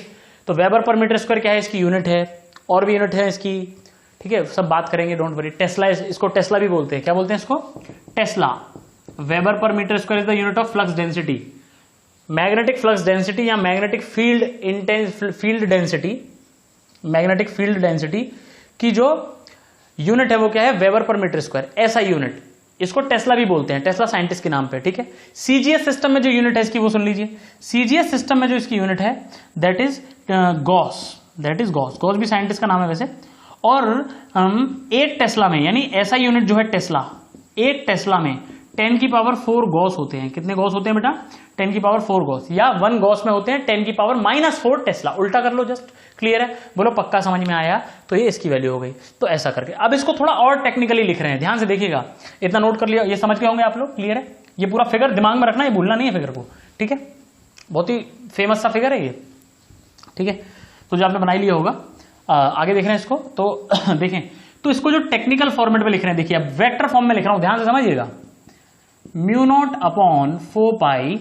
[SPEAKER 1] तो वेबर पर मीटर स्क्वायर क्या है, इसकी यूनिट है, और भी यूनिट है इसकी, ठीक है, सब बात करेंगे, डोंट वरी। टेस्ला, इसको टेस्ला भी बोलते हैं, क्या बोलते हैं इसको, tesla. Weber per metre square is the unit of flux density. Magnetic flux density या magnetic field density, magnetic field density की जो यूनिट है वो क्या है, वेबर पर मीटर स्क्वायर, ऐसा यूनिट, इसको टेस्ला भी बोलते हैं, टेस्ला साइंटिस्ट के नाम पे, ठीक है। सीजीएस सिस्टम में जो यूनिट है इसकी वो सुन लीजिए, सीजीएस सिस्टम में जो इसकी यूनिट है that is Gauss, that is Gauss, Gauss भी साइंटिस्ट का नाम है वैसे। और एक टेस्ला में, यानी ऐसा यूनिट जो है टेस्ला, एक टेस्ला में 10 की पावर 4 गॉस होते हैं। कितने गॉस होते हैं बेटा, 10 की पावर 4 गॉस, या 1 गॉस में होते हैं 10 की पावर -4 टेस्ला, उल्टा कर लो जस्ट, क्लियर है। बोलो पक्का समझ में आया, तो ये इसकी वैल्यू हो गई। तो ऐसा करके अब इसको थोड़ा और टेक्निकली लिख रहे हैं, ध्यान से देखिएगा, इतना नोट कर लिया, ये समझ के होंगे आप लोग, क्लियर है। ये पूरा फिगर दिमाग में रखना, ये भूलना नहीं है फिगर को, ठीक है, बहुत ही फेमस सा फिगर है ये, ठीक है। तो जो आपने बनाई लिया होगा, आगे देख रहे हैं इसको, तो देखें, तो इसको जो टेक्निकल फॉर्मेट में लिख रहे हैं, देखिए अब वेक्टर फॉर्म में लिख रहा हूं, ध्यान से समझिएगा, mu not upon 4 pi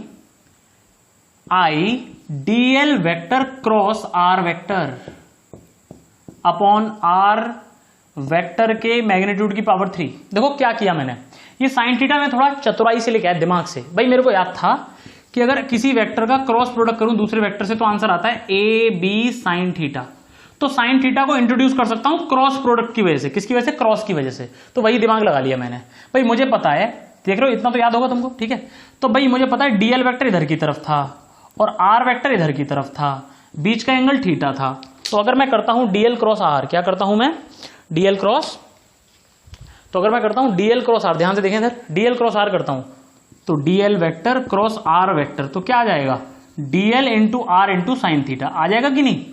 [SPEAKER 1] I DL vector cross R vector upon R vector के मैग्नीट्यूड की पावर 3। देखो क्या किया मैंने, ये साइन थीटा में थोड़ा चतुराई से लिखा है दिमाग से, भाई मेरे को याद था कि अगर किसी वेक्टर का क्रॉस प्रोडक्ट करूं दूसरे वेक्टर से तो आंसर आता है ए बी साइन थीटा। तो साइन थीटा को इंट्रोड्यूस कर सकता हूं क्रॉस प्रोडक्ट की वजह से, किसकी वजह से, क्रॉस की वजह से। तो वही दिमाग लगा लिया मैंने, भाई मुझे पता है, देख रहे हो इतना तो याद होगा तुमको, ठीक है। तो भाई मुझे पता है डीएल वेक्टर इधर की तरफ था और आर वेक्टर इधर की तरफ था, बीच का एंगल थीटा था। तो अगर मैं करता हूं डीएल क्रॉस आर, क्या करता हूं मैं, डीएल क्रॉस, तो अगर मैं करता हूं डीएल क्रॉस आर, ध्यान से देखें इधर, डीएल क्रॉस आर करता हूं, तो DL vector cross R vector, तो क्या आ जाएगा, DL into R into sine theta आ जाएगा कि नहीं,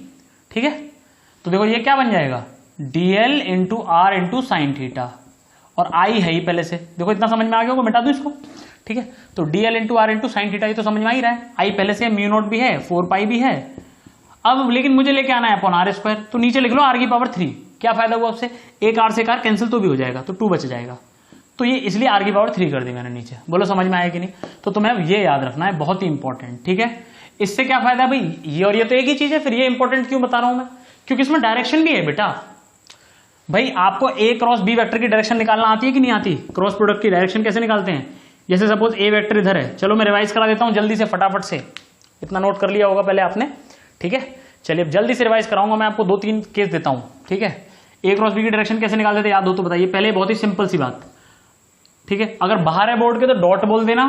[SPEAKER 1] ठीक है। तो देखो ये क्या बन जाएगा, DL into R into sine theta, और आई है ही पहले से, देखो इतना समझ में आ गया होगा, मिटा दूं इसको, ठीक है। तो DL into R into sine theta, ये तो समझ में आ ही रहा है, आई पहले से, म्यू नॉट भी है, 4 पाई भी है। अब लेकिन मुझे लेके आना है अपॉन आर स्क्वायर, तो नीचे लिख लो आर की पावर 3, क्या फायदा हुआ उससे, एक आर से एक आर कैंसिल तो भी हो जाएगा, तो 2 बच जाएगा, तो ये इसलिए आर की पावर 3 कर दी मैंने नीचे। बोलो समझ में आया कि नहीं। तो तुम्हें ये याद रखना है, बहुत ही इंपॉर्टेंट, ठीक है। इससे क्या फायदा भाई, ये और ये तो एक ही चीज है, फिर ये इंपॉर्टेंट क्यों बता रहा हूं मैं, क्योंकि इसमें डायरेक्शन भी है बेटा। भाई आपको ए क्रॉस बी वेक्टर की डायरेक्शन निकालना आती है कि नहीं आती, क्रॉस प्रोडक्ट की डायरेक्शन कैसे निकालते हैं, जैसे सपोज ए वेक्टर इधर है, चलो मैं रिवाइज करा देता हूं जल्दी से फटाफट से, इतना नोट कर लिया होगा पहले आपने, ठीक है। चलिए अब जल्दी से रिवाइज कराऊंगा मैं आपको, 2-3 केस देता हूं, ठीक है। ए क्रॉस बी की डायरेक्शन कैसे निकालते थे याद हो तो बताइए, पहले बहुत ही सिंपल सी बात, ठीक है। अगर बाहर है बोर्ड के तो डॉट बोल देना,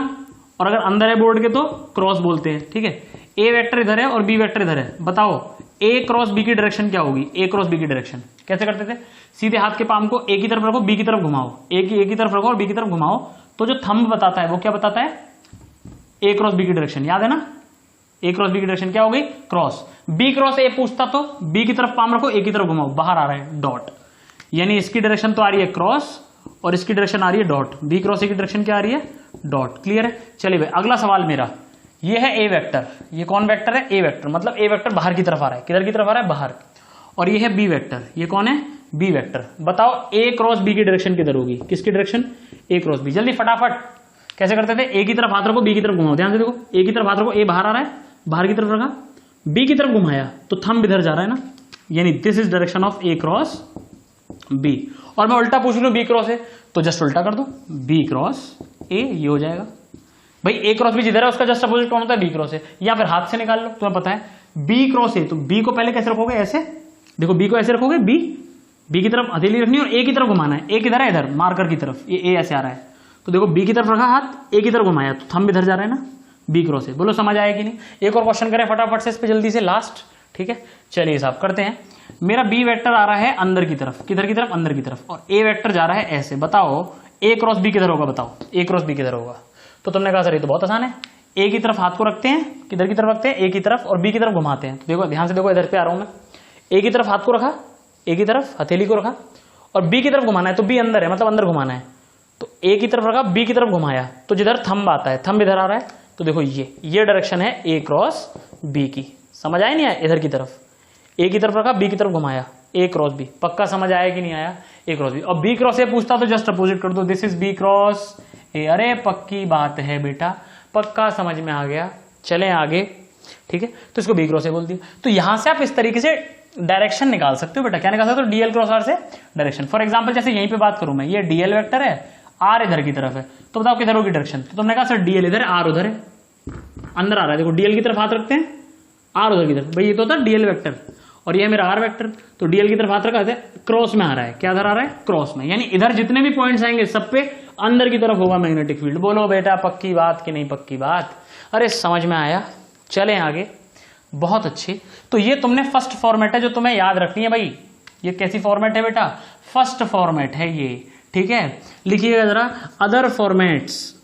[SPEAKER 1] और अगर अंदर है बोर्ड के तो क्रॉस बोलते हैं, ठीक है। ए वेक्टर इधर है और बी वेक्टर इधर है, बताओ ए क्रॉस बी की डायरेक्शन क्या होगी, ए क्रॉस बी की डायरेक्शन कैसे करते थे, सीधे हाथ के पाम को ए की तरफ रखो, बी की तरफ घुमाओ, ए की तरफ रखो और बी की तरफ घुमाओ, तो जो थंब बताता है वो क्या बताता है, ए क्रॉस बी की डायरेक्शन, याद है ना, ए क्रॉस बी की डायरेक्शन क्या हो गई, क्रॉस। बी क्रॉस ए पूछता तो बी की तरफ पाम रखो, ए की तरफ घुमाओ, बाहर आ रहा है डॉट, यानी इसकी डायरेक्शन तो आ रही है क्रॉस और इसकी डायरेक्शन आ रही है डॉट, बी क्रॉस ए की डायरेक्शन क्या आ रही है, डॉट, क्लियर है। चलिए भाई अगला सवाल मेरा, ये है ए वेक्टर, ये कौन वेक्टर है, ए वेक्टर, मतलब ए वेक्टर बाहर की तरफ आ रहा है, किधर की तरफ आ रहा है, बाहर, और ये है बी वेक्टर, ये कौन है, बी वेक्टर। बताओ ए क्रॉस बी की डायरेक्शन किधर होगी, किसकी डायरेक्शन, ए क्रॉस बी। जल्दी फटाफट कैसे करते थे, ए की तरफ हाथ रखो, बी की तरफ घुमाओ, ध्यान से देखो, ए की तरफ हाथ रखो, ए बाहर आ रहा है, बाहर की तरफ रखा, बी की तरफ घुमाया तो थंब इधर जा रहा है ना, यानी this is direction of A cross B. और मैं उल्टा पूछ लूं बी क्रॉस ए, तो जस्ट उल्टा कर दो, बी क्रॉस ए, ये हो जाएगा, भाई ए क्रॉस बी जिधर है उसका जस्ट अपोजिट कौन होता है? B cross A. या फिर हाथ से निकाल लो, तुम्हें पता है बी क्रॉस ए, तो बी को पहले कैसे रखोगे? ऐसे, देखो बी को ऐसे रखोगे, बी की तरफ हथेली रखनी है और ए की तरफ घुमाना है। ए किधर है? इधर मार्कर की तरफ, ये ए ऐसे आ रहा है, तो देखो बी की तरफ रखा हाथ, ए की तरफ घुमाया, तो थंब इधर जा रहा है ना, बी क्रॉस ए। बोलो समझ आया कि नहीं? एक और क्वेश्चन करें फटाफट से इस पे जल्दी से, लास्ट, ठीक है। चलिए साहब करते हैं। मेरा बी वेक्टर आ रहा है अंदर की तरफ, किधर की तरफ? अंदर की तरफ, और ए वेक्टर जा रहा है ऐसे। बताओ ए क्रॉस बी किधर होगा? बताओ ए क्रॉस बी किधर होगा? तो तुमने कहा सर ये तो बहुत आसान है, ए की तरफ हाथ को रखते हैं, किधर की तरफ रखते हैं? ए की तरफ, और बी की तरफ घुमाते हैं। तो देखो ध्यान से देखो, इधर पे आ रहा हूं मैं, ए की तरफ हाथ को रखा, ए की तरफ हथेली को रखा, और बी की तरफ घुमाना है, तो बी अंदर है, मतलब अंदर घुमाना है। तो ए की तरफ रखा, बी की तरफ घुमाया, तो जिधर थंब आता है, थंब इधर आ रहा है, तो देखो ये डायरेक्शन है ए क्रॉस बी की। समझ आया नहीं आया? इधर की तरफ ए की तरफ रखा, बी की तरफ घुमाया, ए क्रॉस बी। पक्का समझ आया कि नहीं आया? A cross B. और बी क्रॉस ए पूछता तो जस्ट अपोजिट कर दो, this is B cross A. अरे पक्की बात है बेटा, पक्का समझ में आ गया। चलें आगे, ठीक है। तो इसको बी क्रॉस ए बोल दिया। तो यहां से आप इस तरीके से डायरेक्शन निकाल सकते हो बेटा। क्या निकाल सकते हो? डीएल क्रॉस आर से डायरेक्शन। फॉर एग्जांपल जैसे यहीं पे बात करूं मैं, ये डीएल वेक्टर है, आर इधर की तरफ है, तो बताओ किधर होगी डायरेक्शन? तो तुमने कहा सर डीएल इधर है, आर उधर है, अंदर आ रहा है। देखो डीएल की तरफ हाथ रखते हैं, आर उधर की तरफ। भाई ये तो होता है डीएल वेक्टर, और ये है मेरा आर वेक्टर। तो डीएल की तरफ हाथ रखा है, क्रॉस में आ रहा है। क्या इधर आ रहा है? क्रॉस में, यानी इधर जितने भी पॉइंट्स आएंगे सब पे अंदर की तरफ होगा मैग्नेटिक फील्ड। बोलो बेटा पक्की बात कि नहीं पक्की बात? अरे समझ में आया। चलें आगे, बहुत अच्छी। तो ये तुमने फर्स्ट फॉर्मेट है जो तुम्हें याद रखनी है भाई। ये कैसी फॉर्मेट है बेटा? फर्स्ट फॉर्मेट है ये, ठीक है। लिखिएगा जरा, अदर फॉर्मेट्स,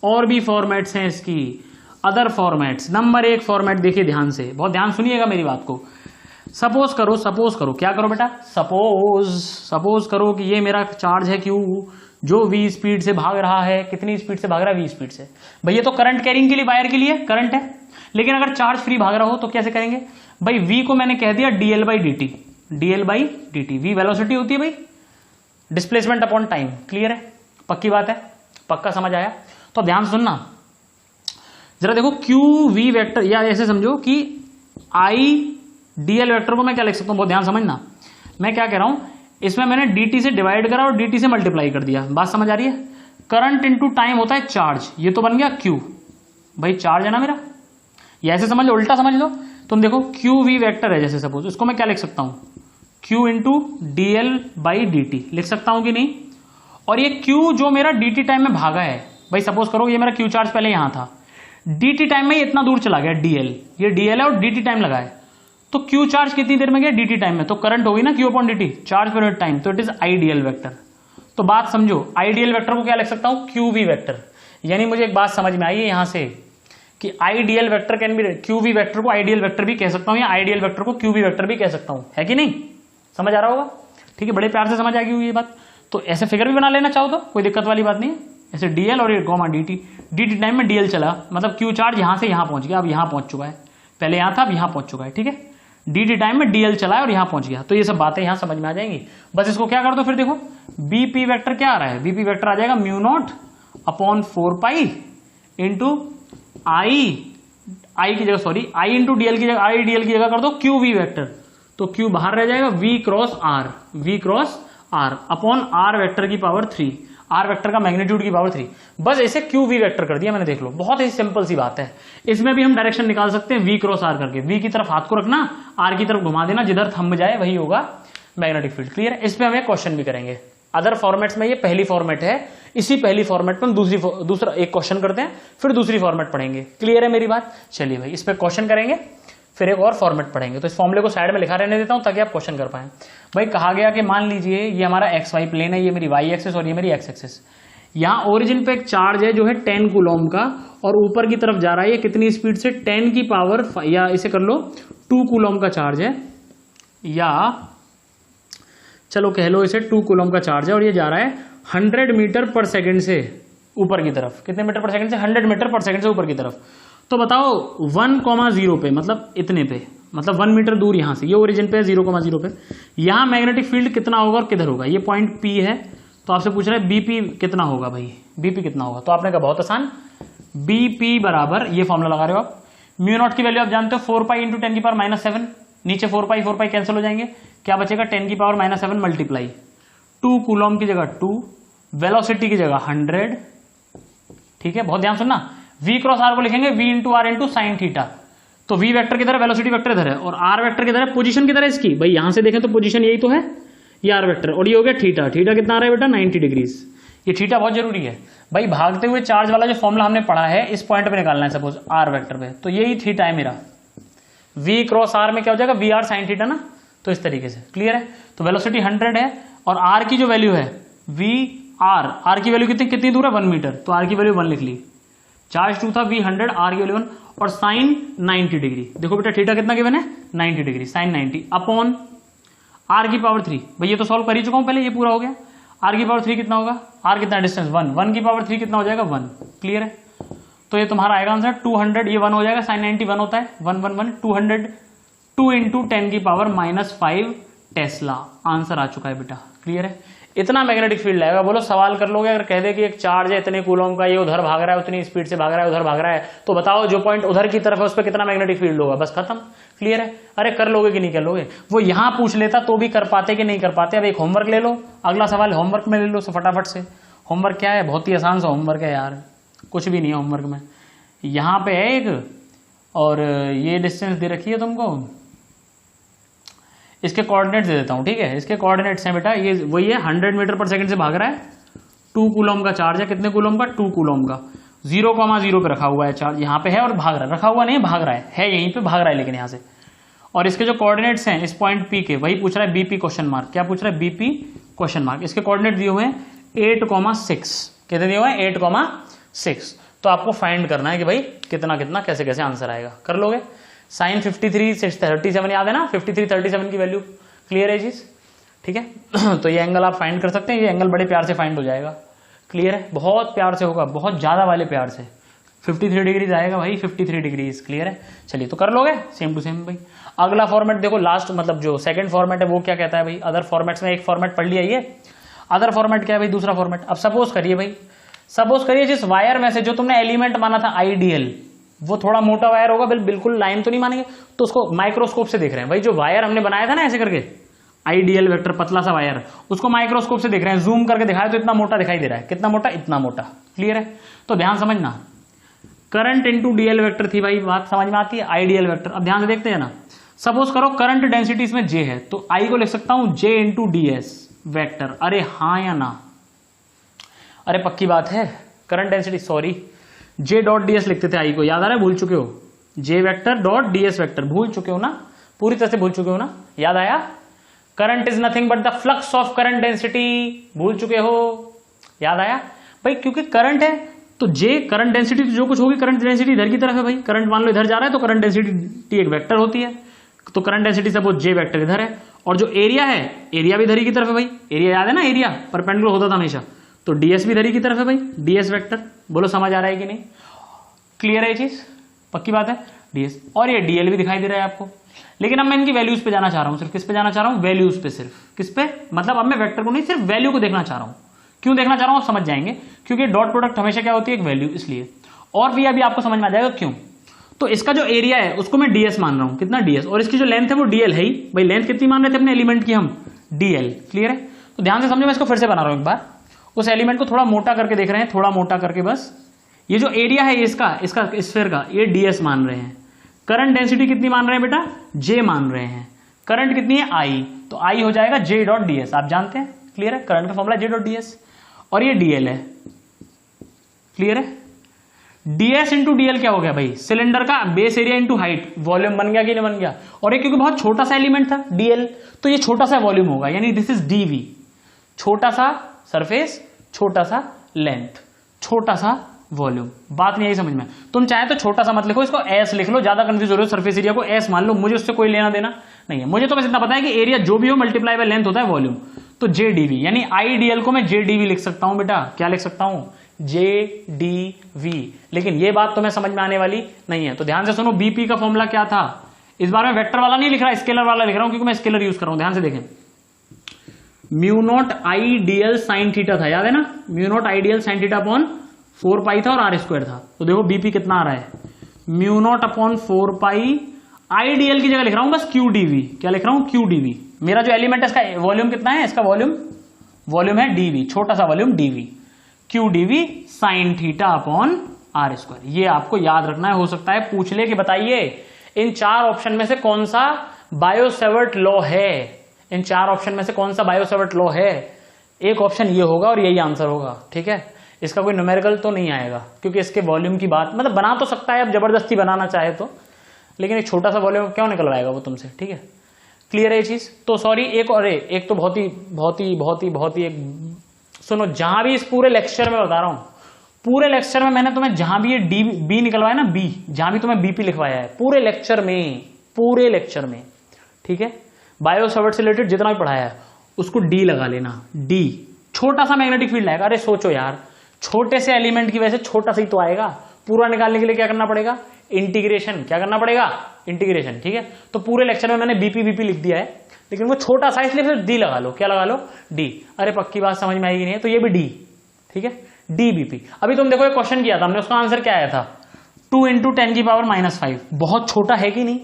[SPEAKER 1] और भी फॉर्मेट्स हैं इसकी, अदर फॉर्मेट्स। नंबर 1 फॉर्मेट देखिए ध्यान से, बहुत ध्यान सुनिएगा मेरी बात को। सपोज करो, क्या करो बेटा? सपोज करो कि ये मेरा चार्ज है क्यू, जो v स्पीड से भाग रहा है। कितनी स्पीड से भाग रहा है? v स्पीड से। भैया तो करंट कैरिंग के लिए, वायर के लिए करंट है, लेकिन अगर चार्ज फ्री भाग रहा हो तो कैसे करेंगे भाई? v को मैंने कह दिया dl by dt। v velocity होती है भाई, डिस्प्लेसमेंट अपॉन टाइम। क्लियर है? पक्की बात है? पक्का समझ आया? तो ध्यान सुनना जरा, देखो क्यू वी वेक्टर, या ऐसे समझो कि आई डीएल वेक्टर को मैं क्या लिख सकता हूं, बहुत ध्यान समझना। मैं क्या कह रहा हूं, इसमें मैंने dt से डिवाइड करा और dt से मल्टीप्लाई कर दिया। बात समझ आ रही है? करंट इनटू टाइम होता है चार्ज, ये तो बन गया q। भाई चार्ज है ना मेरा, या ऐसे समझ लो, उल्टा समझ लो। तुम देखो क्यू वी वेक्टर है, जैसे सपोज इसको मैं क्या लिख सकता हूं, q into DL by dt लिख सकता हूं कि नहीं? और ये q जो मेरा dt टाइम में भागा है, भाई सपोज करो ये मेरा q चार्ज पहले यहां था, dt टाइम में इतना दूर चला गया dl, ये dl है और dt टाइम लगा है, तो q चार्ज कितनी देर में गया? dt टाइम में। तो करंट होगी ना q upon dt, charge per unit time, तो इट इज आइडियल वेक्टर। तो बात समझो, आइडियल वेक्टर को क्या लिख सकता हूं? qv vector. यानी मुझे एक बात समझ में आई है यहां से कि ideal vector can be, qv vector को आइडियल वेक्टर भी कह सकता हूं, या आइडियल वेक्टर को qv वेक्टर भी कह सकता हूं, है कि नहीं? समझ आ रहा होगा? ठीक है, बड़े प्यार से समझ आ गई ये बात। तो ऐसे फिगर भी बना लेना चाहो तो कोई दिक्कत वाली बात नहीं है। ऐसे dl और ये गोमा dt टाइम में dl चला, मतलब q चार्ज यहां से यहां पहुंच गया, अब यहां पहुंच चुका है, पहले यहां था अब यहां पहुंच चुका है, ठीक है। dt टाइम में dl चला है और यहां पहुंच गया, तो ये सब बातें यहां समझ में आ जाएंगी। बस इसको क्या कर दो फिर, देखो bp वेक्टर क्या आ रहा है? bp वेक्टर आ जाएगा mu not upon 4 pi into I की जगह, सॉरी आई इंटू डीएल की जगह, आई डीएल की जगह कर दो qv वेक्टर, तो q बाहर रह जाएगा, v cross r upon r vector की पावर 3, r वेक्टर का मैग्नीट्यूड की पावर 3। बस ऐसे qv वेक्टर कर दिया मैंने, देख लो बहुत ही सिंपल सी बात है। इसमें भी हम डायरेक्शन निकाल सकते हैं v क्रॉस r करके, v की तरफ हाथ को रखना, r की तरफ घुमा देना, जिधर थंब जाए वही होगा मैग्नेटिक फील्ड। क्लियर है? इस पे हम एक क्वेश्चन भी करेंगे। अदर फॉर्मेट्स में ये पहली फॉर्मेट है, इसी पहली फॉर्मेट में हम दूसरा एक क्वेश्चन करते हैं, फिर दूसरी फॉर्मेट पढ़ेंगे। क्लियर है मेरी बात? चलिए भाई इस पे क्वेश्चन करेंगे, फिर एक और फॉर्मेट पढ़ेंगे। तो इस फॉर्मूले को साइड में लिखा रहने देता हूं ताकि आप क्वेश्चन कर पाए। भाई कहा गया कि मान लीजिए ये हमारा एक्स वाई प्लेन है, ये मेरी वाई एक्सिस और ये मेरी एक्स एक्सिस। यहाँ ओरिजिन पे एक चार्ज है जो है 10 कूलॉम का, और ऊपर की तरफ जा रहा है ये कितनी स्पीड से? 10 की पावर, या इसे कर लो 2 कूलॉम का चार्ज है, या चलो कह लो इसे 2 कूलॉम का चार्ज है, और ये जा रहा है 100 मीटर पर सेकेंड से ऊपर की तरफ। कितने मीटर पर सेकेंड से? 100 मीटर पर सेकेंड से ऊपर की तरफ। तो बताओ 1,0 पे, मतलब इतने पे, मतलब 1 मीटर दूर यहां से, ये ओरिजिन पे है 0,0 पे, यहां मैग्नेटिक फील्ड कितना होगा और किधर होगा? ये पॉइंट P है, तो आपसे पूछ रहा है बीपी कितना होगा भाई, बीपी कितना होगा? तो आपने कहा बहुत आसान, बीपी बराबर, ये फॉर्मूला लगा रहे हो आप, म्यू नॉट की वैल्यू आप जानते हो 4 पाई इंटू 10 की पावर -7, नीचे 4 पाई कैंसिल हो जाएंगे, क्या बचेगा? 10 की पावर -7 मल्टीप्लाई 2 कूलॉम की जगह 2, वेलोसिटी की जगह 100 ठीक है, बहुत ध्यान सुनना। v क्रॉस r को लिखेंगे v into R into sine theta. तो v वेक्टर की तरह वेलोसिटी वेक्टर इधर है और r वेक्टर की तरह पोजीशन की तरह इसकी, भाई यहां से देखें तो पोजीशन यही तो है, ये r वेक्टर, और ये हो गया थीटा। थीटा कितना आ रहा है बेटा 90 डिग्रीज। ये थीटा बहुत जरूरी है भाई, भागते हुए चार्ज वाला जो फॉर्मूला हमने पढ़ा है इस पॉइंट पे निकालना है सपोज r वेक्टर पे, तो यही थीटा है मेरा। v क्रॉस r में क्या हो जाएगा वी आर साइन थीटा ना, तो इस तरीके से क्लियर है। तो वेलोसिटी 100 है और r की जो वैल्यू है वी आर की वैल्यू कितनी दूर है 1 मीटर, तो r की वैल्यू 1 लिख ली। चार्ज 2 था, v 100, r की वैल्यू 1 और साइन 90 डिग्री। देखो बेटा थीटा कितना गिवन है 90 डिग्री, साइन 90 अपॉन r की पावर 3। भाई ये तो सॉल्व कर ही चुका हूं पहले, ये पूरा हो गया। r की पावर 3 कितना होगा, r कितना डिस्टेंस 1, 1 की पावर 3 कितना हो जाएगा 1, क्लियर है। तो ये तुम्हारा आएगा आंसर 200, ये 1 हो जाएगा, साइन 90 1 होता है, 1 1 1 200, 2 इंटू 10 की पावर -5 टेस्ला। आंसर आ चुका है बेटा, क्लियर है। इतना मैग्नेटिक फील्ड आएगा। बोलो सवाल कर लोगे, अगर कह दे कि एक चार्ज है इतने कूलम का, ये उधर भाग रहा है, उतनी स्पीड से भाग रहा है, उधर भाग रहा है, तो बताओ जो पॉइंट उधर की तरफ है उस पर कितना मैग्नेटिक फील्ड होगा, बस खत्म, क्लियर है। अरे कर लोगे कि नहीं कर लोगे, वो यहां पूछ लेता तो भी कर पाते कि नहीं कर पाते। अब एक होमवर्क ले लो, अगला सवाल होमवर्क में ले लो फटाफट से। होमवर्क क्या है, बहुत ही आसान सा होमवर्क है यार, कुछ भी नहीं है होमवर्क में। यहां पे है एक, और ये डिस्टेंस दे रखी है तुमको, इसके कोऑर्डिनेट्स दे देता हूं, ठीक है। इसके कोऑर्डिनेट्स हैं बेटा, ये वही है 100 मीटर पर सेकंड से भाग रहा है, 2 कूलम का चार्ज है, कितने कूलम का 2 कूलम का, 0,0 पे रखा हुआ है चार्ज, यहाँ पे है और भाग रहा है, रखा हुआ नहीं भाग रहा है यहीं पे भाग रहा है लेकिन यहाँ से। और इसके जो कोऑर्डिनेट्स हैं इस पॉइंट पी के, वही पूछ रहा है बीपी क्वेश्चन मार्क, क्या पूछ रहा है बीपी क्वेश्चन मार्क। इसके कोऑर्डिनेट दिए हुए हैं 8,6, कितने दिए हुए हैं 8,6। तो आपको फाइंड करना है कि भाई कितना कितना कैसे कैसे आंसर आएगा, कर लोगे। साइन 53 याद है ना, 53 37 की वैल्यू, क्लियर है चीज, ठीक है। तो ये एंगल आप फाइंड कर सकते हैं, ये एंगल बड़े प्यार से फाइंड हो जाएगा, क्लियर है, बहुत प्यार से होगा, बहुत ज्यादा वाले प्यार से। 53 डिग्रीज आएगा भाई, 53 डिग्रीज, क्लियर है। चलिए तो कर लोगे सेम टू सेम भाई। अगला फॉर्मेट देखो, लास्ट मतलब जो सेकंड फॉर्मेट है वो क्या कहता है भाई, अदर फॉर्मेट्स में एक फॉर्मेट पढ़ लिया, ये अदर फॉर्मेट क्या है भाई, दूसरा फॉर्मेट। अब सपोज करिए भाई, सपोज करिए जिस वायर में से जो तुमने एलिमेंट माना था आइडियल, वो थोड़ा मोटा वायर होगा, बिल्कुल लाइन तो नहीं मानेंगे, तो उसको माइक्रोस्कोप से देख रहे हैं। भाई जो वायर हमने बनाया था ना ऐसे करके, आइडियल वेक्टर पतला सा वायर, उसको माइक्रोस्कोप से देख रहे हैं, जूम करके दिखाया तो इतना मोटा दिखाई दे रहा है, कितना मोटा, इतना मोटा, क्लियर है। तो ध्यान समझना, करंट इंटू डीएल वेक्टर थी भाई, बात समझ में आती है, आइडियल वेक्टर। अब ध्यान से देखते हैं ना, सपोज करो करंट डेंसिटी इसमें जे है, तो आई को लिख सकता हूं जे इंटू डीएस वेक्टर। अरे हाँ या ना, अरे पक्की बात है, current density, sorry J dot DS लिखते थे आई को, याद आ रहा है, भूल चुके हो, जे वेक्टर डॉट डीएस वेक्टर, भूल चुके हो ना, पूरी तरह से भूल चुके हो ना, याद आया। Current is nothing but the flux of current density, भूल चुके हो, याद आया भाई, क्योंकि करंट है तो जे करंट डेंसिटी, तो जो कुछ होगी करंट डेंसिटी इधर की तरफ है भाई, करंट मान लो इधर जा रहा है तो करंट डेंसिटी एक वेक्टर होती है, तो करंट डेंसिटी सपोज जे वेक्टर इधर है, और जो एरिया है, एरिया भी इधर ही की तरफ है भाई, एरिया याद है ना, एरिया परपेंडिकुलर होता था हमेशा, तो डीएस भी इधर ही की तरफ है भाई, डीएस वेक्टर। बोलो समझ आ रहा है कि नहीं, क्लियर है ये चीज, पक्की बात है, डीएस। और ये डीएल भी दिखाई दे रहा है आपको, लेकिन अब मैं इनकी वैल्यूज पे जाना चाह रहा हूं, सिर्फ किस पे जाना चाह रहा हूं, वैल्यूज पे, सिर्फ किस पे, मतलब अब मैं वेक्टर को नहीं, सिर्फ वैल्यू को देखना चाह रहा हूं। क्यों देखना चाह रहा हूं आप समझ जाएंगे, क्योंकि डॉट प्रोडक्ट हमेशा क्या होती है, एक वैल्यू, इसलिए। और भी अभी आपको समझ में आ जाएगा क्यों। तो इसका जो एरिया है उसको मैं डीएस मान रहा हूं, कितना डीएस, और इसकी जो लेंथ है वो डीएल है ही भाई, लेंथ कितनी मान रहे थे अपने एलिमेंट की हम, डीएल, क्लियर है। तो ध्यान से समझो, मैं इसको फिर से बना रहा हूं एक बार, उस एलिमेंट को थोड़ा मोटा करके देख रहे हैं, थोड़ा मोटा करके, बस ये जो एरिया है इसका स्फीयर का, ये डीएस मान रहे हैं। करंट डेंसिटी कितनी मान रहे हैं बेटा, जे मान रहे हैं। करंट कितनी है, आई, तो आई हो जाएगा जे डॉट डीएस, आप जानते हैं, क्लियर है, करंट का फॉर्मूला जे डॉट डीएस, और ये डीएल है, क्लियर है। डीएस इंटू डीएल क्या हो गया भाई, सिलेंडर का base area into height, volume बन गया कि नहीं बन गया। और ये क्योंकि बहुत छोटा सा एलिमेंट था डीएल, तो ये छोटा सा वॉल्यूम होगा, यानी दिस इज डीवी, छोटा सा सरफेस, छोटा सा लेंथ, छोटा सा वॉल्यूम। बात नहीं आई समझ में, तुम चाहे तो छोटा सा मत लिखो, इसको एस लिख लो, ज्यादा कंफ्यूज हो रहे हो, सरफेस एरिया को एस मान लो, मुझे उससे कोई लेना देना नहीं है, मुझे तो बस इतना पता है कि एरिया जो भी हो मल्टीप्लाई बाय लेंथ होता है वॉल्यूम, तो जे डीवी, यानी आई डीएल को मैं जे डीवी लिख सकता हूं बेटा, क्या लिख सकता हूं, जे डीवी। लेकिन ये बात तुम्हें समझ में आने वाली नहीं है, तो ध्यान से सुनो, बीपी का फॉर्मूला क्या था, इस बार मैं वेक्टर वाला नहीं लिख रहा, स्केलर वाला लिख रहा हूं, क्योंकि मैं स्केलर यूज कर रहा हूं। ध्यान से देखें, mu not I DL sine theta था, याद है ना, mu not I DL sine theta upon 4 पाई था और आर स्क्वायर था। तो देखो बीपी कितना आ रहा है, mu naught upon 4 pi, I DL की जगह लिख रहा हूं बस क्यू डीवी, क्या लिख रहा हूं, क्यू डीवी। मेरा जो एलिमेंट है इसका वॉल्यूम कितना है, इसका वॉल्यूम है डीवी, छोटा सा volume DV, Q DV sine theta upon R square. ये आपको याद रखना है, हो सकता है पूछ ले कि बताइए इन 4 ऑप्शन में से कौन सा बायो-सेवर्ट लॉ है, इन 4 ऑप्शन में से कौन सा बायो-सेवर्ट लॉ है। एक ऑप्शन ये होगा और यही आंसर होगा, ठीक है। इसका कोई न्यूमेरिकल तो नहीं आएगा क्योंकि इसके वॉल्यूम की बात, मतलब बना तो सकता है अब जबरदस्ती बनाना चाहे तो, लेकिन एक छोटा सा वॉल्यूम क्यों निकलवाएगा वो तुमसे, ठीक है। क्लियर है ये चीज। तो सॉरी, एक तो बहुत ही एक सुनो, जहां भी इस पूरे लेक्चर में बता रहा हूं, पूरे लेक्चर में मैंने तुम्हें जहां भी ये डी बी निकलवाया ना, बी, जहां भी तुम्हें बीपी लिखवाया है पूरे लेक्चर में, ठीक है। बायो-सेवर्ट से रिलेटेड जितना भी पढ़ाया है उसको डी लगा लेना। डी छोटा सा मैग्नेटिक फील्ड आएगा। अरे सोचो यार, छोटे से एलिमेंट की वजह से छोटा सा ही तो आएगा। पूरा निकालने के लिए क्या करना पड़ेगा, इंटीग्रेशन। क्या करना पड़ेगा, इंटीग्रेशन, ठीक है। तो पूरे लेक्चर में मैंने बीपी लिख दिया है, लेकिन वो छोटा सा इसलिए फिर डी लगा लो। क्या लगा लो, डी। अरे पक्की बात समझ में आएगी नहीं है तो ये भी डी, ठीक है, डी बीपी। अभी तुम देखो एक क्वेश्चन किया था हमने, उसका आंसर क्या आया था, 2 × 10⁻⁵ बहुत छोटा है कि नहीं,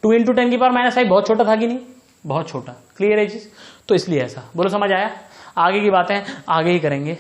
[SPEAKER 1] 2 × 10⁻⁵ बहुत छोटा था कि नहीं, बहुत छोटा। क्लियर है चीज। तो इसलिए ऐसा बोलो, समझ आया। आगे की बातें आगे ही करेंगे।